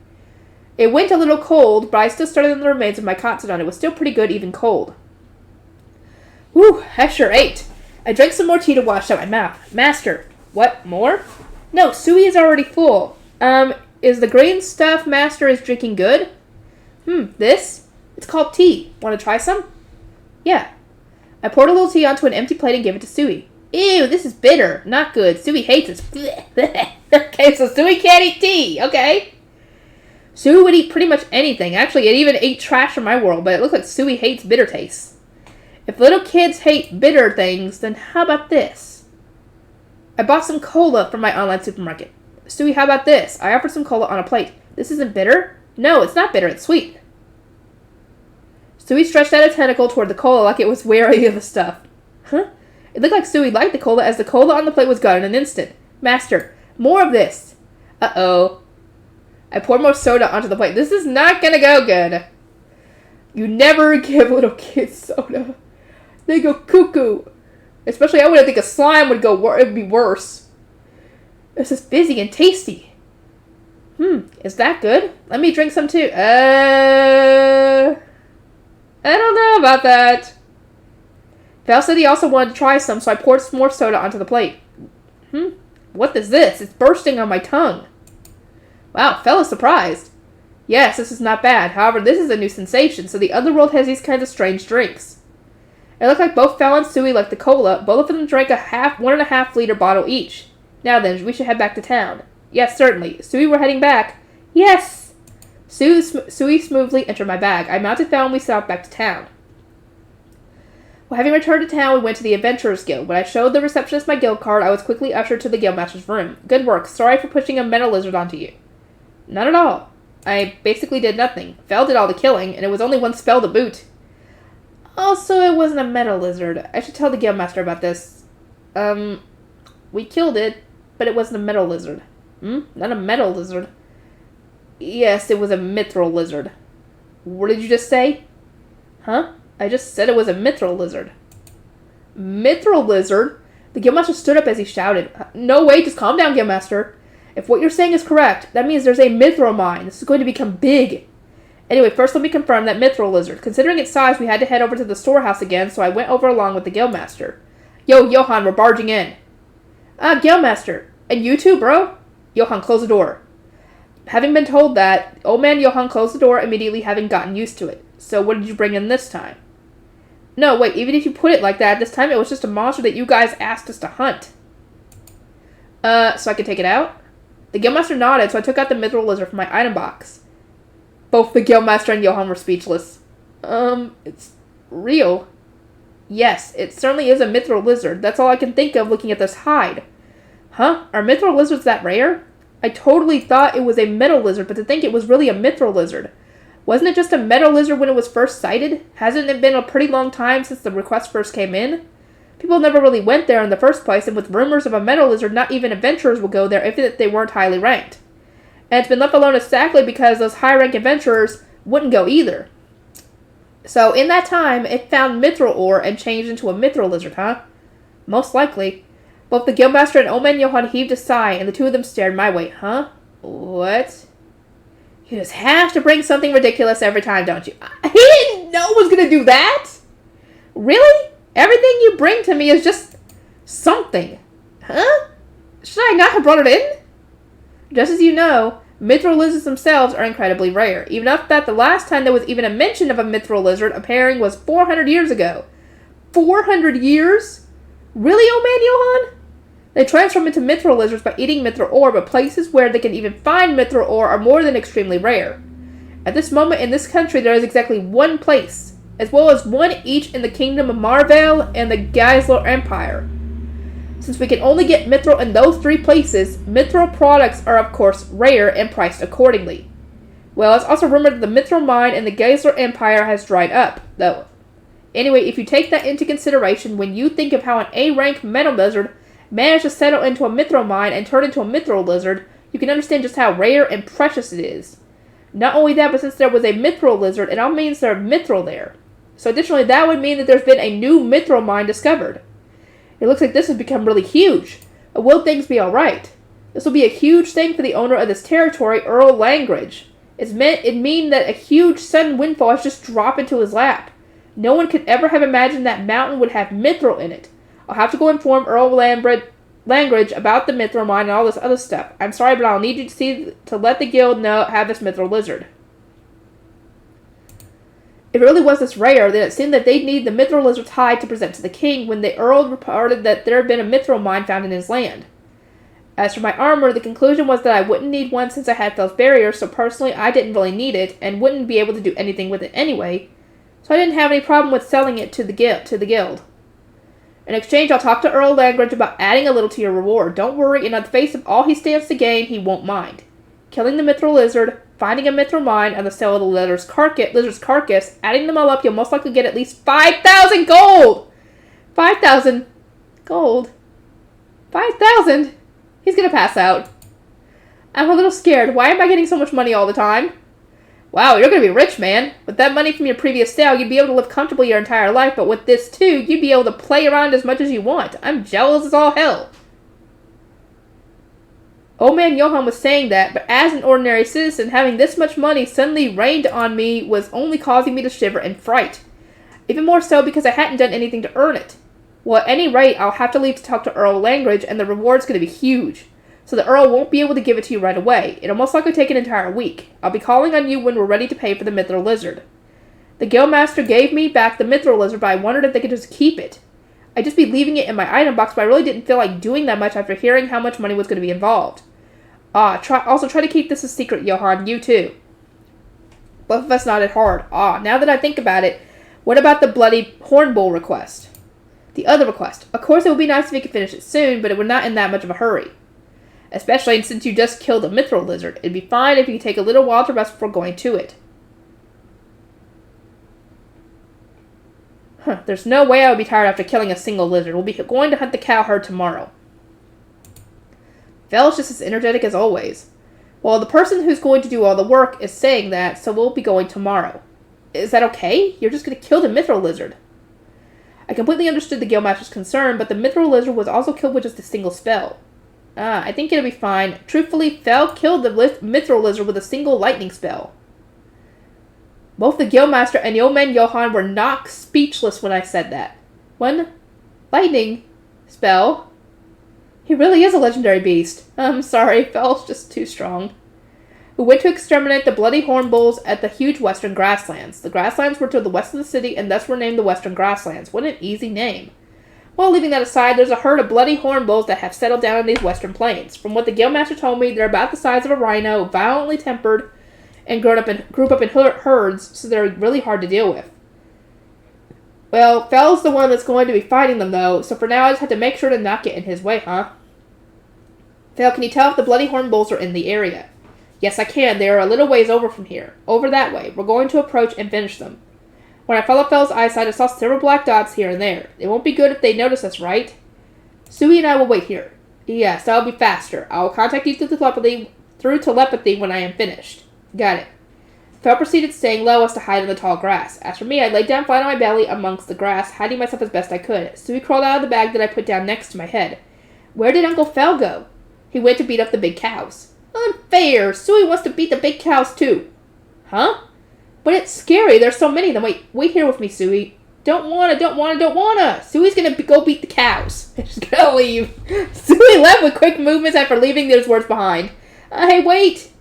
It went a little cold, but I still started on the remains of my katsudon. It was still pretty good, even cold. Whew, I sure ate. I drank some more tea to wash out my mouth. Master. What, more? No, Sui is already full. Is the green stuff Master is drinking good? This? It's called tea. Want to try some? Yeah. I poured a little tea onto an empty plate and gave it to Sui. Ew, this is bitter. Not good. Sui hates it. Okay, so Sui can't eat tea. Okay. Sui would eat pretty much anything. Actually, it even ate trash from my world, but it looks like Sui hates bitter tastes. If little kids hate bitter things, then how about this? I bought some cola from my online supermarket. Sui, how about this? I offered some cola on a plate. This isn't bitter? No, it's not bitter. It's sweet. Sui stretched out a tentacle toward the cola like it was wary of the stuff. Huh? It looked like Sui liked the cola as the cola on the plate was gone in an instant. Master, more of this. Uh-oh. I poured more soda onto the plate. This is not gonna go good. You never give little kids soda. They go cuckoo. Especially I wouldn't think a slime would it'd be worse. This is fizzy and tasty. Is that good? Let me drink some too. I don't know about that. Val said he also wanted to try some, so I poured some more soda onto the plate. What is this? It's bursting on my tongue. Wow, Fel is surprised. Yes, this is not bad. However, this is a new sensation, so the other world has these kinds of strange drinks. It looked like both Fel and Sui liked the cola. Both of them drank a 1.5 liter bottle each. Now then, we should head back to town. Yes, certainly. Sui, we're heading back. Yes! Sui smoothly entered my bag. I mounted Val and we set off back to town. Well, having returned to town, we went to the Adventurers Guild. When I showed the receptionist my guild card, I was quickly ushered to the guildmaster's room. Good work. Sorry for pushing a metal lizard onto you. Not at all. I basically did nothing. Val did all the killing, and it was only one spell to boot. Also, it wasn't a metal lizard. I should tell the guildmaster about this. We killed it, but it wasn't a metal lizard. Not a metal lizard. Yes, it was a mithril lizard. What did you just say? Huh? I just said it was a mithril lizard. Mithril lizard? The guildmaster stood up as he shouted. No, wait, just calm down, guildmaster. If what you're saying is correct, that means there's a mithril mine. This is going to become big. Anyway, first let me confirm that mithril lizard. Considering its size, we had to head over to the storehouse again, so I went over along with the guildmaster. Yo, Johan, we're barging in. Guildmaster. And you too, bro? Johan, close the door. Having been told that, old man Johan closed the door, immediately having gotten used to it. So what did you bring in this time? No, wait, even if you put it like that, this time it was just a monster that you guys asked us to hunt. So I could take it out? The guildmaster nodded, so I took out the mithril lizard from my item box. Both the guildmaster and Johan were speechless. It's real. Yes, it certainly is a mithril lizard. That's all I can think of looking at this hide. Huh? Are mithril lizards that rare? I totally thought it was a metal lizard, but to think it was really a mithril lizard. Wasn't it just a metal lizard when it was first sighted? Hasn't it been a pretty long time since the request first came in? People never really went there in the first place, and with rumors of a metal lizard, not even adventurers would go there if they weren't highly ranked. And it's been left alone exactly because those high-rank adventurers wouldn't go either. So, in that time, it found mithril ore and changed into a mithril lizard, huh? Most likely. Both the guildmaster and old man Johan heaved a sigh, and the two of them stared my way. Huh? What? You just have to bring something ridiculous every time, don't you? He didn't know it was going to do that! Really? Everything you bring to me is just something. Huh? Should I not have brought it in? Just as you know, mithril lizards themselves are incredibly rare. Even enough that the last time there was even a mention of a mithril lizard appearing was 400 years ago. 400 years? Really, old man Johan? They transform into mithril lizards by eating mithril ore, but places where they can even find mithril ore are more than extremely rare. At this moment in this country, there is exactly one place, as well as one each in the Kingdom of Marvale and the Geisler Empire. Since we can only get mithril in those three places, mithril products are of course rare and priced accordingly. Well, it's also rumored that the mithril mine in the Geisler Empire has dried up, though. Anyway, if you take that into consideration when you think of how an A-rank metal lizard managed to settle into a mithril mine and turn into a mithril lizard, you can understand just how rare and precious it is. Not only that, but since there was a mithril lizard, it all means there's mithril there. So additionally, that would mean that there's been a new mithril mine discovered. It looks like this has become really huge. But will things be alright? This will be a huge thing for the owner of this territory, Earl Langridge. It mean that a huge sudden windfall has just dropped into his lap. No one could ever have imagined that mountain would have mithril in it. I'll have to go inform Earl Langridge about the mithril mine and all this other stuff. I'm sorry, but I'll need you to let the guild know have this mithril lizard. If it really was this rare, then it seemed that they'd need the mithril lizard's hide to present to the king when the Earl reported that there had been a mithril mine found in his land. As for my armor, the conclusion was that I wouldn't need one since I had those barriers, so personally I didn't really need it, and wouldn't be able to do anything with it anyway, so I didn't have any problem with selling it to the guild. In exchange, I'll talk to Earl Langridge about adding a little to your reward. Don't worry, and on the face of all he stands to gain, he won't mind. Killing the mithril lizard, finding a mithril mine, and the sale of the lizard's carcass, adding them all up, you'll most likely get at least 5,000 gold! 5,000 gold? 5,000? He's gonna pass out. I'm a little scared. Why am I getting so much money all the time? Wow, you're gonna be rich, man. With that money from your previous sale, you'd be able to live comfortably your entire life, but with this too, you'd be able to play around as much as you want. I'm jealous as all hell. Old man Johan was saying that, but as an ordinary citizen, having this much money suddenly rained on me was only causing me to shiver in fright. Even more so because I hadn't done anything to earn it. Well, at any rate, I'll have to leave to talk to Earl Langridge, and the reward's going to be huge. So the Earl won't be able to give it to you right away. It'll most likely take an entire week. I'll be calling on you when we're ready to pay for the mithril lizard. The guildmaster gave me back the mithril lizard, but I wondered if they could just keep it. I'd just be leaving it in my item box, but I really didn't feel like doing that much after hearing how much money was going to be involved. Try to keep this a secret, Johan. You too. Both of us nodded hard. Now that I think about it, what about the bloody hornbull request? The other request. Of course, it would be nice if we could finish it soon, but we're not in that much of a hurry. Especially since you just killed a mithril lizard. It'd be fine if you could take a little while to rest before going to it. There's no way I would be tired after killing a single lizard. We'll be going to hunt the cow herd tomorrow. Vel's just as energetic as always. Well, the person who's going to do all the work is saying that, so we'll be going tomorrow. Is that okay? You're just going to kill the mithril lizard. I completely understood the Guildmaster's concern, but the mithril lizard was also killed with just a single spell. I think it'll be fine. Truthfully, Fel killed the mithril lizard with a single lightning spell. Both the Guildmaster and the old man Johan were knocked speechless when I said that. One lightning spell? He really is a legendary beast. I'm sorry, Fel's just too strong. We went to exterminate the bloody hornbulls at the huge western grasslands. The grasslands were to the west of the city and thus were named the Western Grasslands. What an easy name. Well, leaving that aside, there's a herd of bloody hornbulls that have settled down on these western plains. From what the Guildmaster told me, they're about the size of a rhino, violently tempered, and grew up in herds, so they're really hard to deal with. Well, Fel's the one that's going to be fighting them, though, so for now I just have to make sure to not get in his way, huh? Fel, can you tell if the bloody hornbulls are in the area? Yes, I can. They are a little ways over from here. Over that way. We're going to approach and finish them. When I followed Fel's eyesight, I saw several black dots here and there. It won't be good if they notice us, right? Sui and I will wait here. Yes, that'll be faster. I will contact you through telepathy when I am finished. Got it. Fel proceeded staying low as to hide in the tall grass. As for me, I laid down flat on my belly amongst the grass, hiding myself as best I could. Sui crawled out of the bag that I put down next to my head. Where did Uncle Fel go? He went to beat up the big cows. Unfair! Sui wants to beat the big cows too. Huh? But it's scary. There's so many of them. Wait here with me, Sui. Don't wanna. Sui's gonna go beat the cows. Just gonna leave. Sui left with quick movements after leaving those words behind. Hey, wait!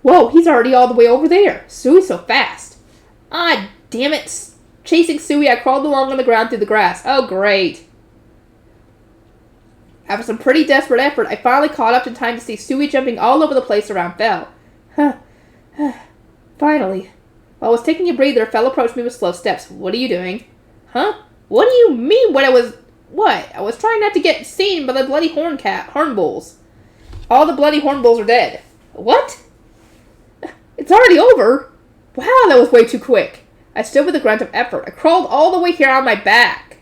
Whoa, he's already all the way over there. Sui's so fast. Damn it. Chasing Sui, I crawled along on the ground through the grass. Oh, great. After some pretty desperate effort, I finally caught up in time to see Sui jumping all over the place around Fel. Finally. While I was taking a breather, Fel approached me with slow steps. What are you doing? Huh? What do you mean what? I was trying not to get seen by the bloody hornbulls. All the bloody hornbulls are dead. What? It's already over? Wow, that was way too quick. I stood with a grunt of effort. I crawled all the way here on my back.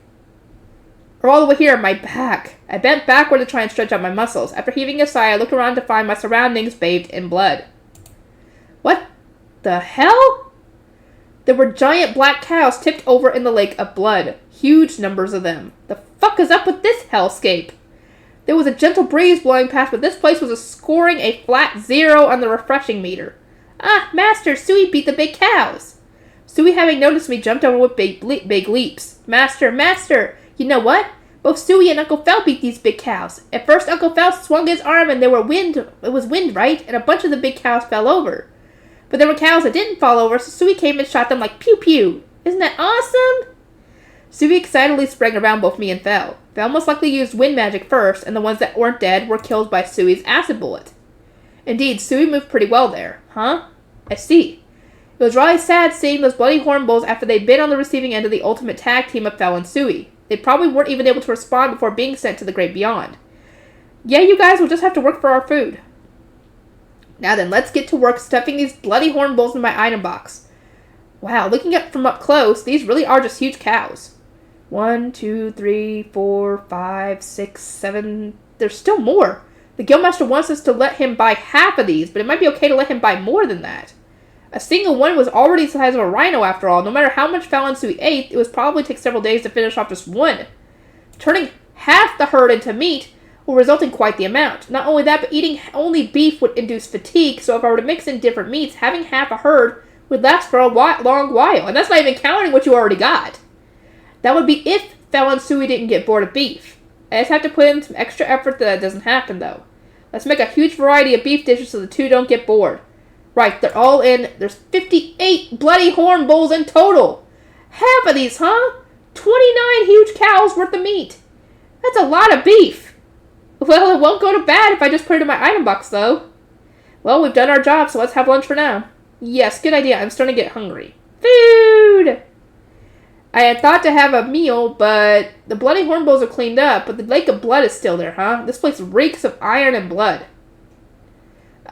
I bent backward to try and stretch out my muscles. After heaving a sigh, I looked around to find my surroundings bathed in blood. What the hell? There were giant black cows tipped over in the lake of blood. Huge numbers of them. The fuck is up with this hellscape? There was a gentle breeze blowing past, but this place was scoring a flat 0 on the refreshing meter. Master, Sui beat the big cows. Sui, having noticed me, jumped over with big leaps. Master, you know what? Both Sui and Uncle Fel beat these big cows. At first, Uncle Fel swung his arm and it was wind, right? And a bunch of the big cows fell over. But there were cows that didn't fall over, so Sui came and shot them like pew-pew. Isn't that awesome? Sui excitedly sprang around both me and Fel. Fel most likely used wind magic first, and the ones that weren't dead were killed by Sui's acid bullet. Indeed, Sui moved pretty well there. Huh? I see. It was really sad seeing those bloody hornbulls after they'd been on the receiving end of the ultimate tag team of Fel and Sui. They probably weren't even able to respond before being sent to the great beyond. Yeah, you guys will just have to work for our food. Now then, let's get to work stuffing these bloody hornbulls in my item box. Wow, looking at from up close, these really are just huge cows. 1, 2, 3, 4, 5, 6, 7... There's still more. The Guildmaster wants us to let him buy half of these, but it might be okay to let him buy more than that. A single one was already the size of a rhino after all. No matter how much Fel and Sui ate, it would probably take several days to finish off just one. Turning half the herd into meat will result in quite the amount. Not only that, but eating only beef would induce fatigue, so if I were to mix in different meats, having half a herd would last for a long while. And that's not even counting what you already got. That would be if Fel and Sui didn't get bored of beef. I just have to put in some extra effort that doesn't happen, though. Let's make a huge variety of beef dishes so the two don't get bored. Right, they're all in. There's 58 bloody hornbulls in total. Half of these, huh? 29 huge cows worth of meat. That's a lot of beef. Well, it won't go to bad if I just put it in my item box, though. Well, we've done our job, so let's have lunch for now. Yes, good idea. I'm starting to get hungry. Food! I had thought to have a meal, but the bloody horn bowls are cleaned up, but the lake of blood is still there, huh? This place reeks of iron and blood.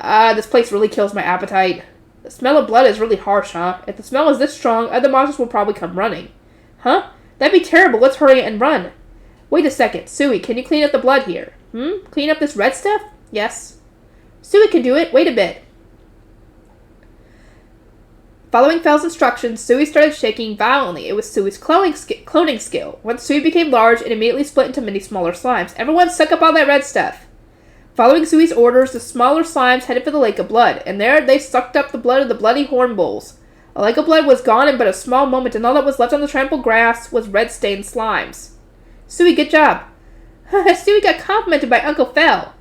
This place really kills my appetite. The smell of blood is really harsh, huh? If the smell is this strong, other monsters will probably come running. Huh? That'd be terrible. Let's hurry and run. Wait a second. Sui, can you clean up the blood here? Clean up this red stuff? Yes. Sui can do it. Wait a bit. Following Fel's instructions, Sui started shaking violently. It was Sui's cloning skill. Once Sui became large, it immediately split into many smaller slimes. Everyone suck up all that red stuff. Following Sui's orders, the smaller slimes headed for the lake of blood, and there they sucked up the blood of the bloody horn bowls. The lake of blood was gone in but a small moment, and all that was left on the trampled grass was red-stained slimes. Sui, good job. Sui got complimented by Uncle Fel.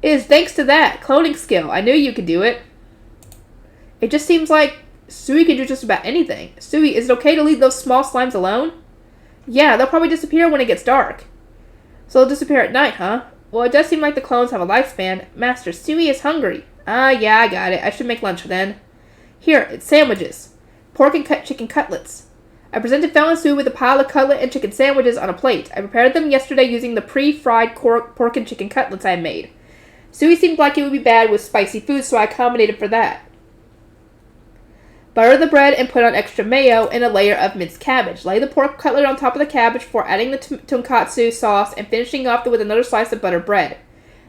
It is thanks to that cloning skill. I knew you could do it. It just seems like Sui can do just about anything. Sui, is it okay to leave those small slimes alone? Yeah, they'll probably disappear when it gets dark. So they'll disappear at night, huh? Well, it does seem like the clones have a lifespan. Master, Sui is hungry. Yeah, I got it. I should make lunch then. Here, it's sandwiches. Pork and chicken cutlets. I presented Fel and Sui with a pile of cutlet and chicken sandwiches on a plate. I prepared them yesterday using the pre-fried pork and chicken cutlets I made. Sui seemed like it would be bad with spicy food, so I accommodated for that. Butter the bread and put on extra mayo and a layer of minced cabbage. Lay the pork cutlet on top of the cabbage before adding the tonkatsu sauce and finishing off with another slice of buttered bread.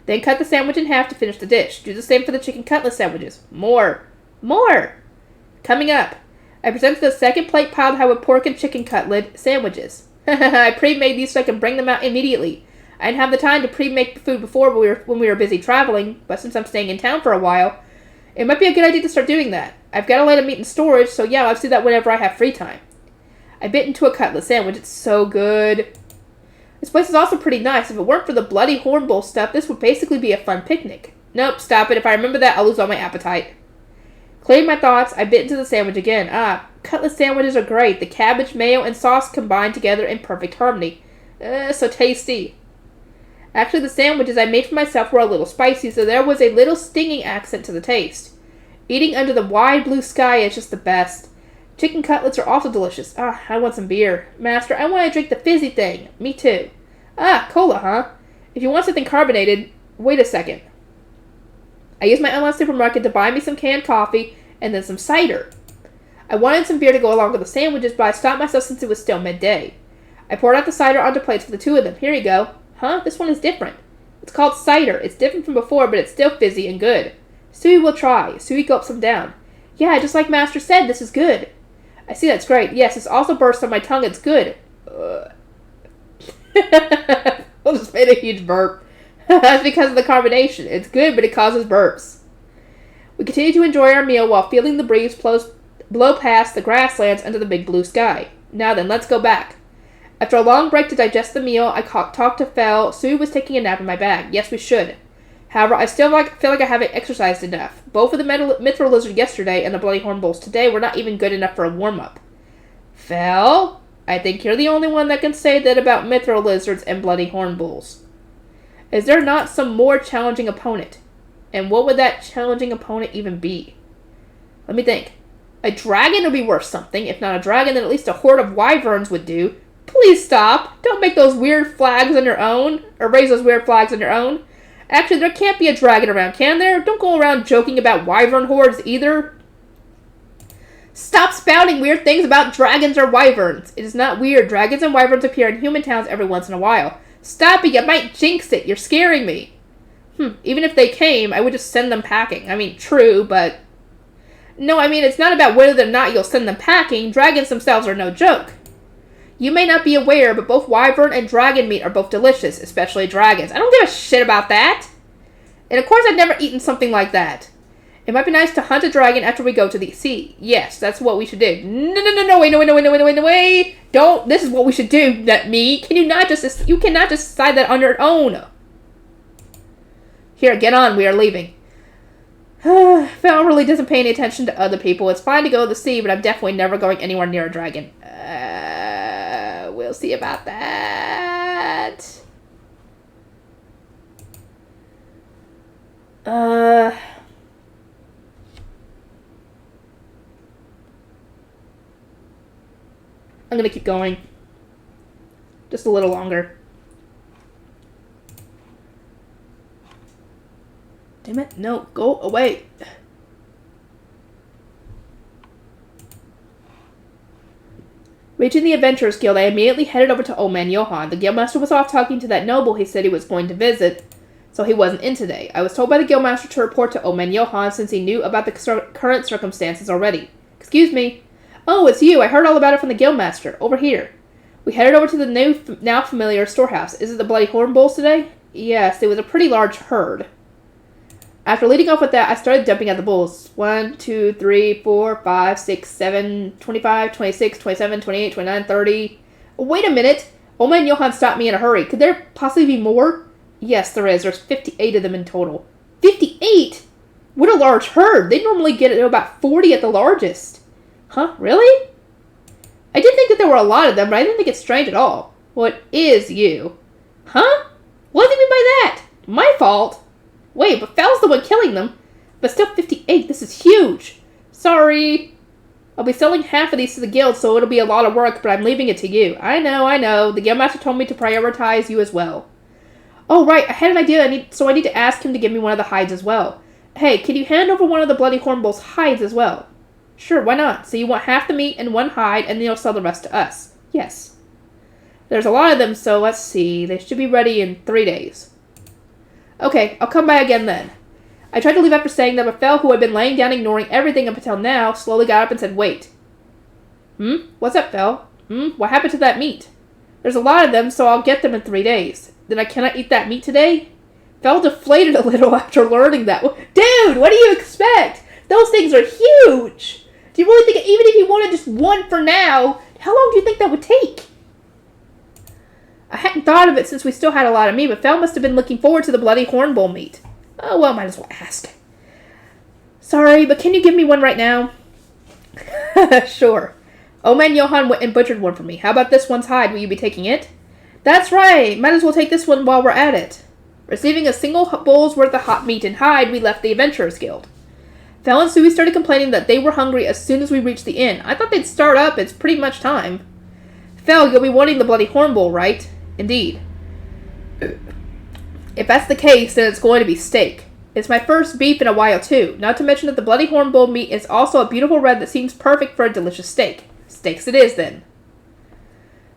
Then cut the sandwich in half to finish the dish. Do the same for the chicken cutlet sandwiches. More! Coming up, I presented the second plate piled high with pork and chicken cutlet sandwiches. I pre-made these so I can bring them out immediately. I didn't have the time to pre-make the food before when we were busy traveling, but since I'm staying in town for a while, it might be a good idea to start doing that. I've got a lot of meat in storage, so yeah, I'll do that whenever I have free time. I bit into a cutlet sandwich. It's so good. This place is also pretty nice. If it weren't for the bloody horn bowl stuff, this would basically be a fun picnic. Nope, stop it. If I remember that, I'll lose all my appetite. Clearing my thoughts, I bit into the sandwich again. Cutlet sandwiches are great. The cabbage, mayo, and sauce combined together in perfect harmony. So tasty. Actually, the sandwiches I made for myself were a little spicy, so there was a little stinging accent to the taste. Eating under the wide blue sky is just the best. Chicken cutlets are also delicious. I want some beer. Master, I want to drink the fizzy thing. Me too. Cola, huh? If you want something carbonated, wait a second. I used my online supermarket to buy me some canned coffee and then some cider. I wanted some beer to go along with the sandwiches, but I stopped myself since it was still midday. I poured out the cider onto plates for the two of them. Here you go. This one is different. It's called cider. It's different from before, but it's still fizzy and good. Sui will try. Sui gulped some down. Yeah, just like Master said, this is good. I see, that's great. Yes, it's also burst on my tongue. It's good. I just made a huge burp. That's because of the carbonation. It's good, but it causes burps. We continued to enjoy our meal while feeling the breeze blow past the grasslands under the big blue sky. Now then, let's go back. After a long break to digest the meal, I talked to Fel. Sui was taking a nap in my bag. Yes, we should. However, I still feel like I haven't exercised enough. Both of the mithril lizard yesterday and the bloody horn bowls today were not even good enough for a warm-up. Fel, I think you're the only one that can say that about mithril lizards and bloody horn bowls. Is there not some more challenging opponent? And what would that challenging opponent even be? Let me think. A dragon would be worth something. If not a dragon, then at least a horde of wyverns would do. Please stop. Don't make those weird flags on your own. Or raise those weird flags on your own. Actually, there can't be a dragon around, can there? Don't go around joking about wyvern hordes either. Stop spouting weird things about dragons or wyverns. It is not weird. Dragons and wyverns appear in human towns every once in a while. Stop it. You might jinx it. You're scaring me. Even if they came, I would just send them packing. I mean, true, but... No, I mean, it's not about whether or not you'll send them packing. Dragons themselves are no joke. You may not be aware, but both wyvern and dragon meat are both delicious, especially dragons. I don't give a shit about that. And of course I've never eaten something like that. It might be nice to hunt a dragon after we go to the sea. Yes, that's what we should do. No, wait. Don't, this is what we should do, not me. You cannot just decide that on your own. Here, get on, we are leaving. Fel really doesn't pay any attention to other people. It's fine to go to the sea, but I'm definitely never going anywhere near a dragon. We'll see about that. I'm gonna keep going. Just a little longer. Damn it, no, go away. Reaching the Adventurers Guild, I immediately headed over to Old Man Johann. The Guildmaster was off talking to that noble he said he was going to visit, so he wasn't in today. I was told by the Guildmaster to report to Old Man Johann since he knew about the current circumstances already. Excuse me. Oh, it's you. I heard all about it from the Guildmaster. Over here. We headed over to the now familiar storehouse. Is it the Bloody Horn Bulls today? Yes, it was a pretty large herd. After leading off with that, I started jumping at the bulls. 1, 2, 3, 4, 5, 6, 7, 25, 26, 27, 28, 29, 30. Wait a minute! Old Man Johann stopped me in a hurry. Could there possibly be more? Yes, there is. There's 58 of them in total. 58? What a large herd! They normally get to about 40 at the largest. Huh? Really? I did think that there were a lot of them, but I didn't think it's strange at all. What is you? Huh? What do you mean by that? My fault? Wait, but Fel's the one killing them. But still 58, this is huge. Sorry. I'll be selling half of these to the guild, so it'll be a lot of work, but I'm leaving it to you. I know. The guildmaster told me to prioritize you as well. Oh, right, I had an idea, so I need to ask him to give me one of the hides as well. Hey, can you hand over one of the Bloody Hornbull's hides as well? Sure, why not? So you want half the meat and one hide, and then you'll sell the rest to us. Yes. There's a lot of them, so let's see. They should be ready in 3 days. Okay, I'll come by again then. I tried to leave after saying that, but Fel, who had been laying down ignoring everything up until now, slowly got up and said, wait. What's up, Fel? What happened to that meat? There's a lot of them, so I'll get them in 3 days. Then I cannot eat that meat today? Fel deflated a little after learning that. Dude, what do you expect? Those things are huge! Do you really think, even if you wanted just one for now, how long do you think that would take? I hadn't thought of it since we still had a lot of meat, but Fel must have been looking forward to the Bloody Hornbull meat. Oh, well, might as well ask. Sorry, but can you give me one right now? Sure. Old Man Johann went and butchered one for me. How about this one's hide? Will you be taking it? That's right. Might as well take this one while we're at it. Receiving a single bull's worth of hot meat and hide, we left the Adventurers Guild. Fel and Sui started complaining that they were hungry as soon as we reached the inn. I thought they'd start up. It's pretty much time. Fel, you'll be wanting the Bloody Hornbull, right? Indeed. If that's the case, then it's going to be steak. It's my first beef in a while, too. Not to mention that the Bloody Hornbull meat is also a beautiful red that seems perfect for a delicious steak. Steaks it is, then.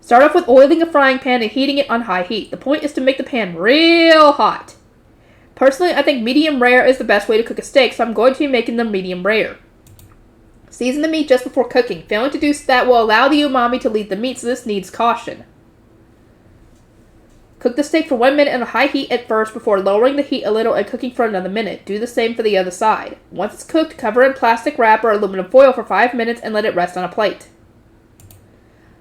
Start off with oiling a frying pan and heating it on high heat. The point is to make the pan real hot. Personally, I think medium rare is the best way to cook a steak, so I'm going to be making them medium rare. Season the meat just before cooking. Failing to do that will allow the umami to leave the meat, so this needs caution. Cook the steak for 1 minute on a high heat at first before lowering the heat a little and cooking for another minute. Do the same for the other side. Once it's cooked, cover in plastic wrap or aluminum foil for 5 minutes and let it rest on a plate.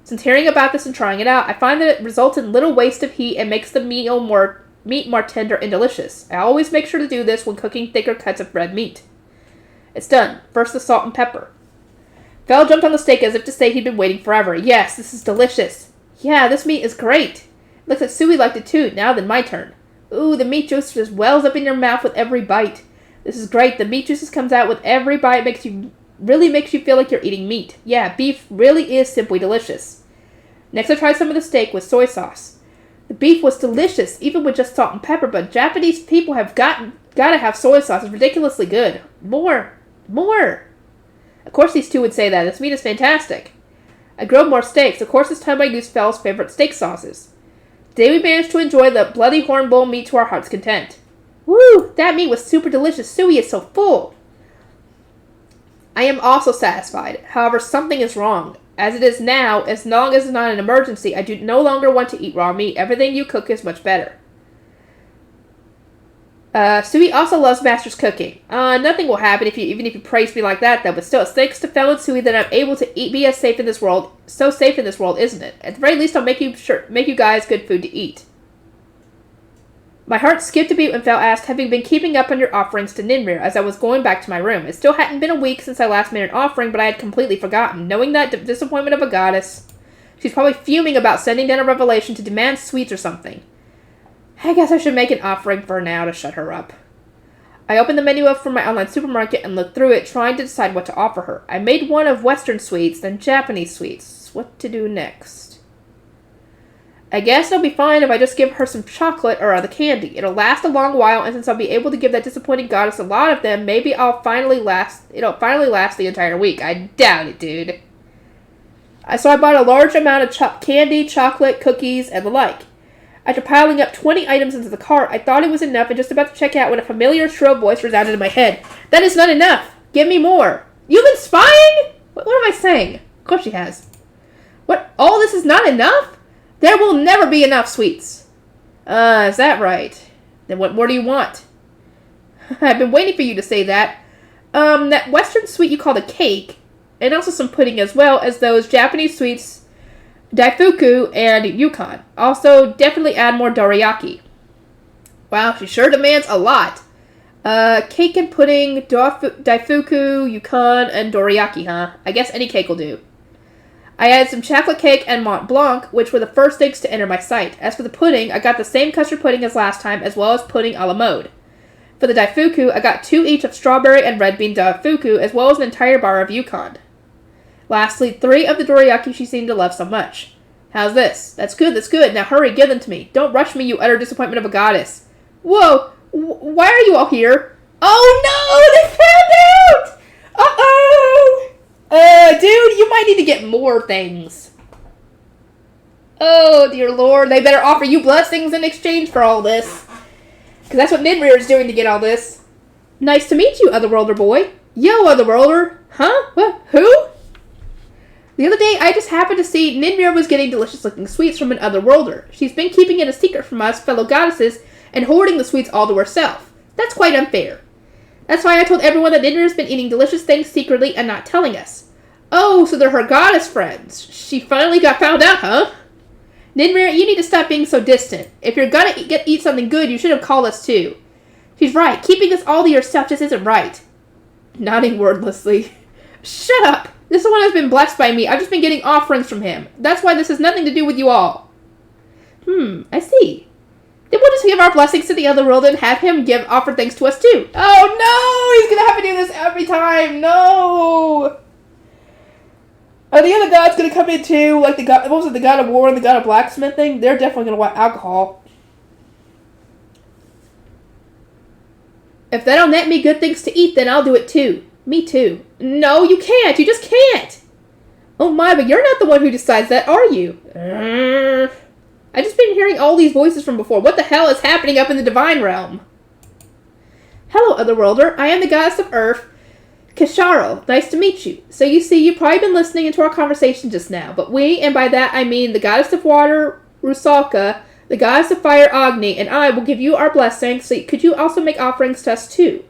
Since hearing about this and trying it out, I find that it results in little waste of heat and makes the meat more tender and delicious. I always make sure to do this when cooking thicker cuts of red meat. It's done. First the salt and pepper. Fel jumped on the steak as if to say he'd been waiting forever. Yes, this is delicious. Yeah, this meat is great. Looks like Sui liked it too. Now then, my turn. Ooh, the meat juice just wells up in your mouth with every bite. This is great. The meat juices comes out with every bite. Really makes you feel like you're eating meat. Yeah, beef really is simply delicious. Next, I tried some of the steak with soy sauce. The beef was delicious, even with just salt and pepper, but Japanese people have gotta have soy sauce. It's ridiculously good. More. Of course these two would say that. This meat is fantastic. I grilled more steaks. Of course this time I used Fel's favorite steak sauces. Today we managed to enjoy the Bloody Hornbull meat to our heart's content. Woo! That meat was super delicious. Sui is so full. I am also satisfied. However, something is wrong. As it is now, as long as it's not an emergency, I do no longer want to eat raw meat. Everything you cook is much better. Sui also loves Master's cooking. Nothing will happen even if you praise me like that, though. But still, it's thanks to Fel and Sui that I'm able to be as safe in this world. So safe in this world, isn't it? At the very least, I'll make you guys good food to eat. My heart skipped a beat when Fel asked, "Have you been keeping up on your offerings to Ninmir?" as I was going back to my room. It still hadn't been a week since I last made an offering, but I had completely forgotten. Knowing that disappointment of a goddess, She's probably fuming about sending down a revelation to demand sweets or something. I guess I should make an offering for her now to shut her up. I opened the menu up from my online supermarket and looked through it, trying to decide what to offer her. I made one of Western sweets, then Japanese sweets. What to do next? I guess it'll be fine if I just give her some chocolate or other candy. It'll last a long while, and since I'll be able to give that disappointing goddess a lot of them, maybe it'll finally last the entire week. I doubt it, dude. So I bought a large amount of candy, chocolate, cookies, and the like. After piling up 20 items into the cart, I thought it was enough and just about to check out when a familiar shrill voice resounded in my head. That is not enough! Give me more! You've been spying?! What am I saying? Of course she has. What? All this is not enough? There will never be enough sweets. Is that right? Then what more do you want? I've been waiting for you to say that. That Western sweet you called a cake, and also some pudding as well as those Japanese sweets, Daifuku and Yukon. Also, definitely add more dorayaki. Wow, she sure demands a lot. Cake and pudding, Daifuku, Yukon, and dorayaki, huh? I guess any cake will do. I added some chocolate cake and Mont Blanc, which were the first things to enter my sight. As for the pudding, I got the same custard pudding as last time, as well as pudding a la mode. For the Daifuku, I got 2 each of strawberry and red bean Daifuku, as well as an entire bar of Yukon. Lastly, 3 of the dorayaki she seemed to love so much. How's this? That's good, that's good. Now hurry, give them to me. Don't rush me, you utter disappointment of a goddess. Whoa! Why are you all here? Oh no! They found out! Uh-oh! Dude, you might need to get more things. Oh, dear lord. They better offer you blessings in exchange for all this. Because that's what Ninrir is doing to get all this. Nice to meet you, Otherworlder boy. Yo, Otherworlder. Huh? What? Who? The other day, I just happened to see Ninrir was getting delicious-looking sweets from an Otherworlder. She's been keeping it a secret from us, fellow goddesses, and hoarding the sweets all to herself. That's quite unfair. That's why I told everyone that Ninrir's been eating delicious things secretly and not telling us. Oh, so they're her goddess friends. She finally got found out, huh? Ninrir, you need to stop being so distant. If you're gonna eat something good, you should have called us too. She's right. Keeping this all to yourself just isn't right. Nodding wordlessly. Shut up. This one has been blessed by me. I've just been getting offerings from him. That's why this has nothing to do with you all. I see. Then we'll just give our blessings to the Otherworld and have him offer things to us too. Oh no! He's gonna have to do this every time. No! Are the other gods gonna come in too? Like the god, what was it? The god of war and the god of blacksmithing? They're definitely gonna want alcohol. If they don't net me good things to eat, then I'll do it too. Me too. No, you can't. You just can't. Oh my, but you're not the one who decides that, are you? I've just been hearing all these voices from before. What the hell is happening up in the divine realm? Hello, Otherworlder. I am the goddess of Earth, Kasharo. Nice to meet you. So you see, you've probably been listening into our conversation just now, but we, and by that I mean the goddess of water, Rusalka, the goddess of fire, Agni, and I will give you our blessings, so could you also make offerings to us too?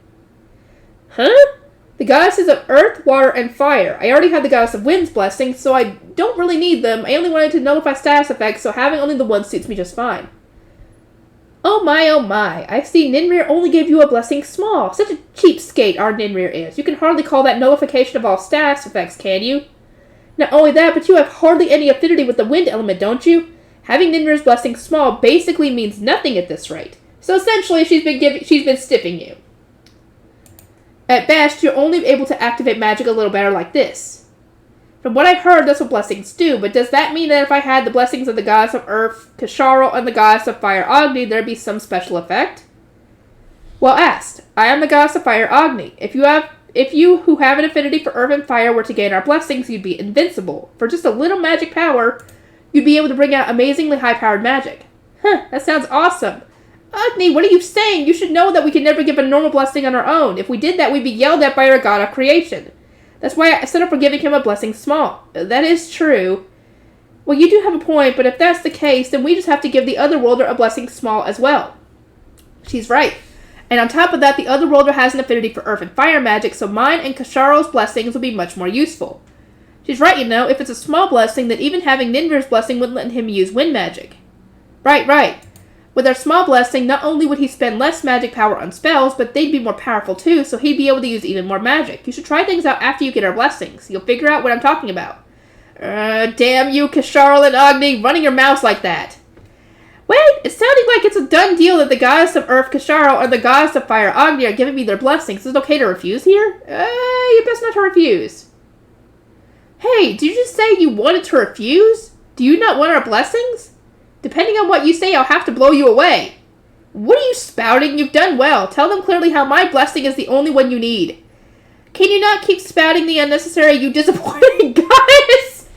Huh? The goddesses of earth, water, and fire. I already have the goddess of wind's blessings, so I don't really need them. I only wanted to nullify status effects, so having only the one suits me just fine. Oh my. I see Ninrir only gave you a blessing small. Such a cheapskate our Ninrir is. You can hardly call that nullification of all status effects, can you? Not only that, but you have hardly any affinity with the wind element, don't you? Having Ninrir's blessing small basically means nothing at this rate. So essentially, she's been stiffing you. At best, you're only able to activate magic a little better like this. From what I've heard, that's what blessings do, but does that mean that if I had the blessings of the goddess of earth, Kasharo, and the goddess of fire, Agni, there'd be some special effect? Well asked. I am the goddess of fire, Agni. If you who have an affinity for earth and fire were to gain our blessings, you'd be invincible. For just a little magic power, you'd be able to bring out amazingly high-powered magic. That sounds awesome. Agni, what are you saying? You should know that we can never give a normal blessing on our own. If we did that, we'd be yelled at by our god of creation. That's why I set up for giving him a blessing small. That is true. Well, you do have a point, but if that's the case, then we just have to give the Otherworlder a blessing small as well. She's right. And on top of that, the Otherworlder has an affinity for earth and fire magic, so mine and Kasharo's blessings will be much more useful. She's right, you know. If it's a small blessing, then even having Ninvir's blessing wouldn't let him use wind magic. Right. With our small blessing, not only would he spend less magic power on spells, but they'd be more powerful too, so he'd be able to use even more magic. You should try things out after you get our blessings. You'll figure out what I'm talking about. Damn you, Kasharl and Agni, running your mouths like that. Wait, it's sounding like it's a done deal that the goddess of Earth, Kasharl, and the goddess of Fire, Agni, are giving me their blessings. Is it okay to refuse here? You best not to refuse. Hey, did you just say you wanted to refuse? Do you not want our blessings? Depending on what you say, I'll have to blow you away. What are you spouting? You've done well. Tell them clearly how my blessing is the only one you need. Can you not keep spouting the unnecessary, you disappointing goddess?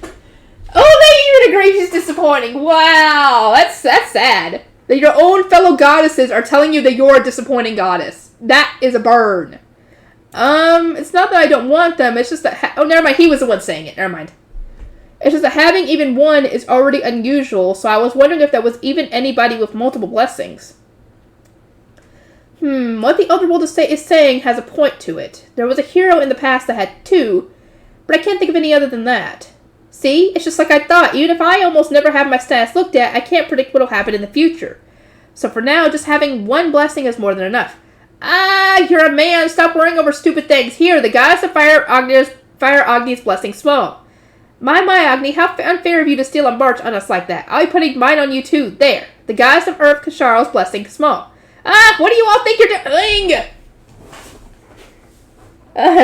Oh, they even agree she's disappointing. Wow, that's sad. That your own fellow goddesses are telling you that you're a disappointing goddess. That is a burn. It's not that I don't want them, it's just that... oh, never mind, he was the one saying it. Never mind. It's just that having even one is already unusual, so I was wondering if there was even anybody with multiple blessings. What the Overlord is saying has a point to it. There was a hero in the past that had 2, but I can't think of any other than that. See? It's just like I thought. Even if I almost never have my stats looked at, I can't predict what'll happen in the future. So for now, just having one blessing is more than enough. Ah, you're a man. Stop worrying over stupid things. Here, the goddess of Fire Agni's blessing small. My Agni, how unfair of you to steal a march on us like that. I'll be putting mine on you too. There. The goddess of Earth, Kasharl's blessing small. Ah, what do you all think you're doing?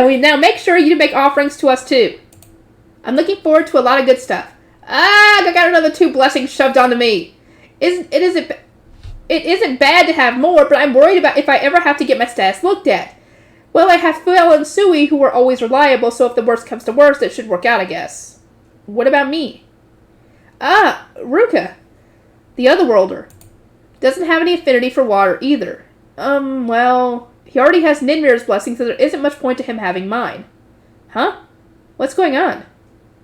We now make sure you make offerings to us too. I'm looking forward to a lot of good stuff. Ah, I got another 2 blessings shoved onto me. It isn't bad to have more, but I'm worried about if I ever have to get my stats looked at. Well, I have Phil and Sui who are always reliable, so if the worst comes to worst, it should work out, I guess. What about me? Ah, Ruka, the Otherworlder. Doesn't have any affinity for water either. Well, he already has Ninmir's blessing, so there isn't much point to him having mine. Huh? What's going on?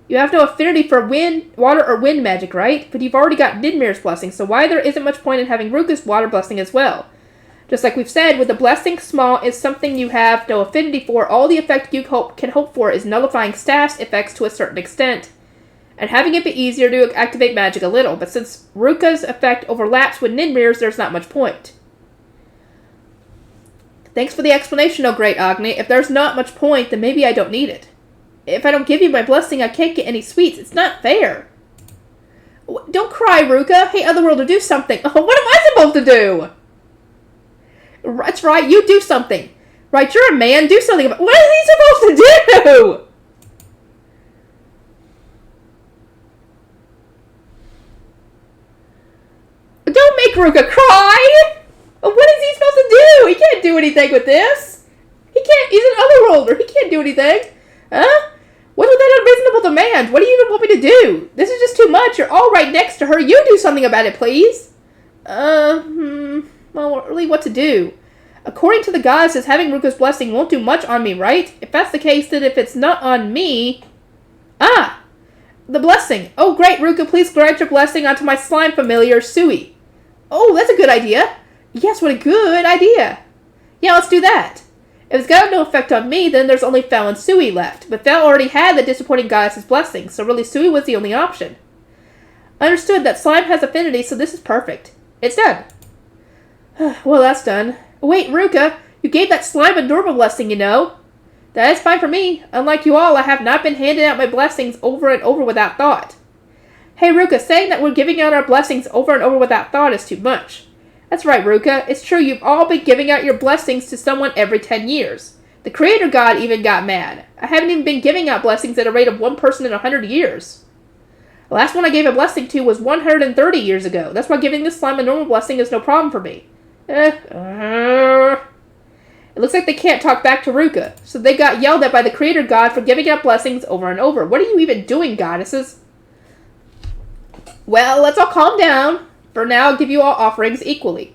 You have no affinity for water or wind magic, right? But you've already got Ninmir's blessing, so why there isn't much point in having Ruka's water blessing as well? Just like we've said, with the blessing small is something you have no affinity for, all the effect you can hope for is nullifying status effects to a certain extent, and having it be easier to activate magic a little, but since Ruka's effect overlaps with Ninmir's, there's not much point. Thanks for the explanation, oh great Agni. If there's not much point, then maybe I don't need it. If I don't give you my blessing, I can't get any sweets. It's not fair. Don't cry, Ruka. Hey, Otherworlder, do something. Oh, what am I supposed to do? That's right, you do something. Right, you're a man, do something about... What is he supposed to do? Don't make Ruka cry! What is he supposed to do? He can't do anything with this. He can't, he's an Otherworlder. He can't do anything. Huh? What's with that unreasonable demand? What do you even want me to do? This is just too much. You're all right next to her. You do something about it, please. Well, really what to do? According to the goddesses, having Ruka's blessing won't do much on me, right? If that's the case, then if it's not on me... Ah! The blessing. Oh, great, Ruka, please grant your blessing onto my slime familiar, Sui. Oh, that's a good idea. Yes, what a good idea. Yeah, let's do that. If it's got no effect on me, then there's only Fel and Sui left. But Fel already had the disappointing goddess's blessing, so really Sui was the only option. Understood that slime has affinity, so this is perfect. It's done. Well, that's done. Wait, Ruka, you gave that slime a normal blessing, you know. That is fine for me. Unlike you all, I have not been handing out my blessings over and over without thought. Hey, Ruka, saying that we're giving out our blessings over and over without thought is too much. That's right, Ruka. It's true you've all been giving out your blessings to someone every 10 years. The Creator God even got mad. I haven't even been giving out blessings at a rate of one person in 100 years. The last one I gave a blessing to was 130 years ago. That's why giving this slime a normal blessing is no problem for me. It looks like they can't talk back to Ruka, so they got yelled at by the Creator God for giving out blessings over and over. What are you even doing, goddesses? Well, let's all calm down. For now, I'll give you all offerings equally.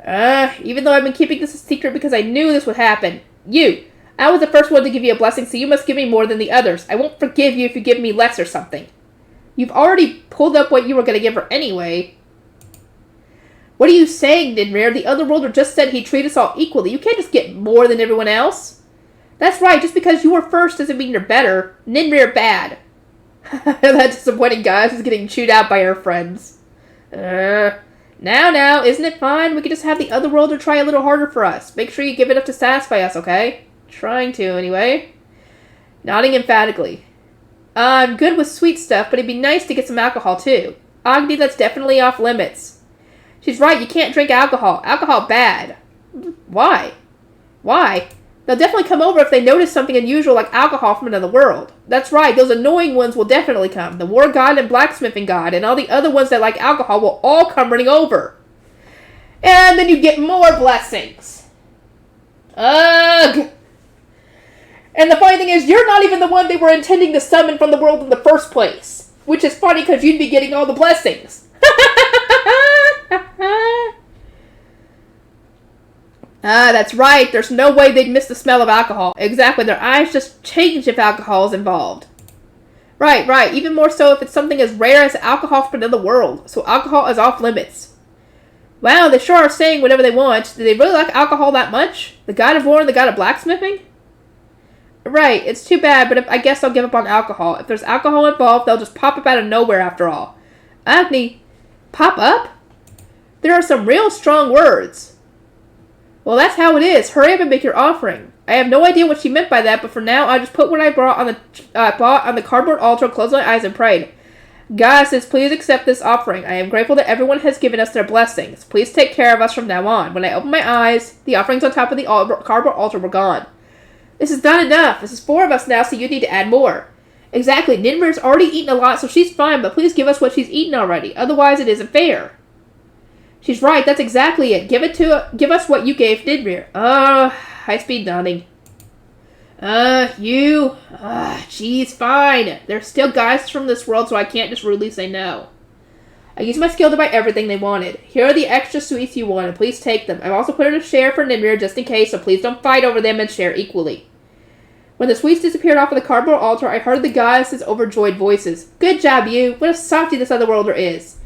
Even though I've been keeping this a secret because I knew this would happen. I was the first one to give you a blessing, so you must give me more than the others. I won't forgive you if you give me less or something. You've already pulled up what you were going to give her anyway. What are you saying, Ninmir? The Otherworlder just said he'd treat us all equally. You can't just get more than everyone else. That's right, just because you were first doesn't mean you're better. Ninmir bad. That disappointing goddess is getting chewed out by her friends. Now, isn't it fine? We could just have the Otherworlder try a little harder for us. Make sure you give enough to satisfy us, okay? Trying to, anyway. Nodding emphatically. I'm good with sweet stuff, but it'd be nice to get some alcohol, too. Agni, that's definitely off limits. She's right, you can't drink alcohol. Alcohol bad. Why? Why? They'll definitely come over if they notice something unusual like alcohol from another world. That's right, those annoying ones will definitely come. The war god and blacksmithing god and all the other ones that like alcohol will all come running over. And then you get more blessings. Ugh! And the funny thing is, you're not even the one they were intending to summon from the world in the first place. Which is funny because you'd be getting all the blessings. That's right. There's no way they'd miss the smell of alcohol. Exactly. Their eyes just change if alcohol is involved. Right. Even more so if it's something as rare as alcohol from another world. So alcohol is off limits. Wow, they sure are saying whatever they want. Do they really like alcohol that much? The god of war and the god of blacksmithing? Right. It's too bad, but I guess I'll give up on alcohol. If there's alcohol involved, they'll just pop up out of nowhere after all. Agni, pop up? There are some real strong words. Well, that's how it is. Hurry up and make your offering. I have no idea what she meant by that, but for now, I just put what I bought on the cardboard altar, closed my eyes, and prayed. Goddesses, please accept this offering. I am grateful that everyone has given us their blessings. Please take care of us from now on. When I opened my eyes, the offerings on top of the cardboard altar were gone. This is not enough. This is 4 of us now, so you need to add more. Exactly. Ninmir's already eaten a lot, so she's fine, but please give us what she's eaten already. Otherwise, it isn't fair. She's right, that's exactly it. Give us what you gave Ninmir. High-speed nodding. Geez, fine. There's still guys from this world, so I can't just rudely say no. I used my skill to buy everything they wanted. Here are the extra sweets you wanted. Please take them. I've also put in a share for Ninmir just in case, so please don't fight over them and share equally. When the sweets disappeared off of the cardboard altar, I heard the goddesses' overjoyed voices. Good job, you. What a softie this otherworlder is.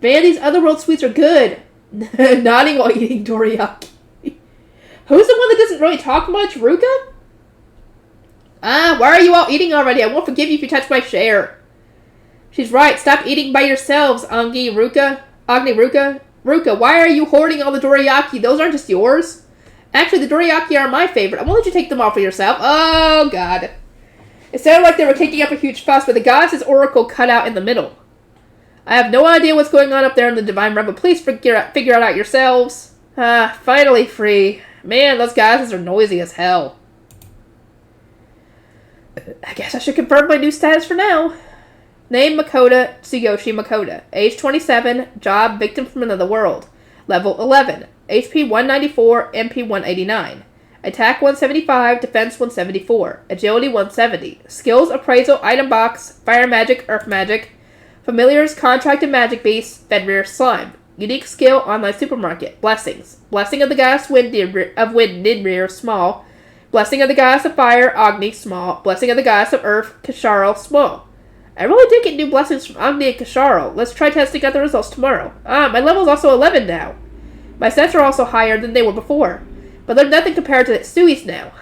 Man, these otherworld sweets are good. Nodding while eating dorayaki. Who's the one that doesn't really talk much? Ruka? Why are you all eating already? I won't forgive you if you touch my share. She's right. Stop eating by yourselves, Agni, Ruka. Ruka, why are you hoarding all the dorayaki? Those aren't just yours. Actually, the dorayaki are my favorite. I won't let you take them all for yourself. Oh, God. It sounded like they were kicking up a huge fuss, but the goddess's oracle cut out in the middle. I have no idea what's going on up there in the Divine Realm, but please figure it out yourselves. Finally free. Man, those goddesses are noisy as hell. I guess I should confirm my new status for now. Name Makoto Tsuyoshi Makoto. Age 27. Job victim from another world. Level 11. HP 194, MP 189. Attack 175, Defense 174. Agility 170. Skills Appraisal, Item Box, Fire Magic, Earth Magic. Familiars, Contracted Magic Beast, Fenrir Slime. Unique Skill, Online Supermarket. Blessings. Blessing of the Goddess of Wind, Ninmir, small. Blessing of the Goddess of Fire, Agni, small. Blessing of the Goddess of Earth, Kasharo, small. I really did get new blessings from Agni and Kasharo. Let's try testing out the results tomorrow. My level's also 11 now. My stats are also higher than they were before. But they're nothing compared to Sui's now.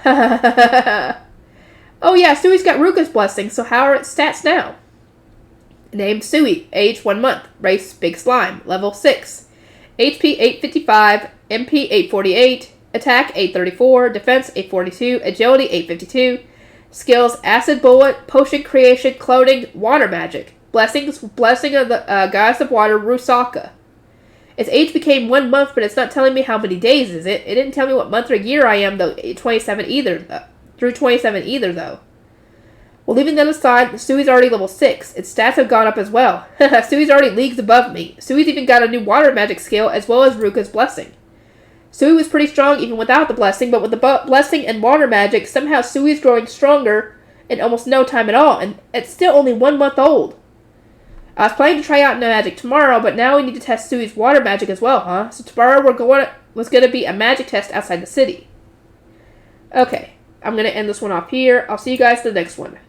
Oh yeah, Sui's got Ruka's blessing, so how are its stats now? Name Sui, age 1 month, race Big Slime, level 6, HP 855, MP 848, attack 834, defense 842, agility 852, skills Acid Bullet, Potion Creation, Cloning, Water Magic, blessings, Blessing of the Goddess of Water, Rusaka. Its age became 1 month, but it's not telling me how many days is it. It didn't tell me what month or year I am, though, through 27 either, though. Well, leaving that aside, Sui's already level 6. Its stats have gone up as well. Sui's already leagues above me. Sui's even got a new water magic skill, as well as Ruka's blessing. Sui was pretty strong even without the blessing, but with the blessing and water magic, somehow Sui's growing stronger in almost no time at all, and it's still only 1 month old. I was planning to try out magic tomorrow, but now we need to test Sui's water magic as well, huh? So tomorrow was going to be a magic test outside the city. Okay, I'm going to end this one off here. I'll see you guys in the next one.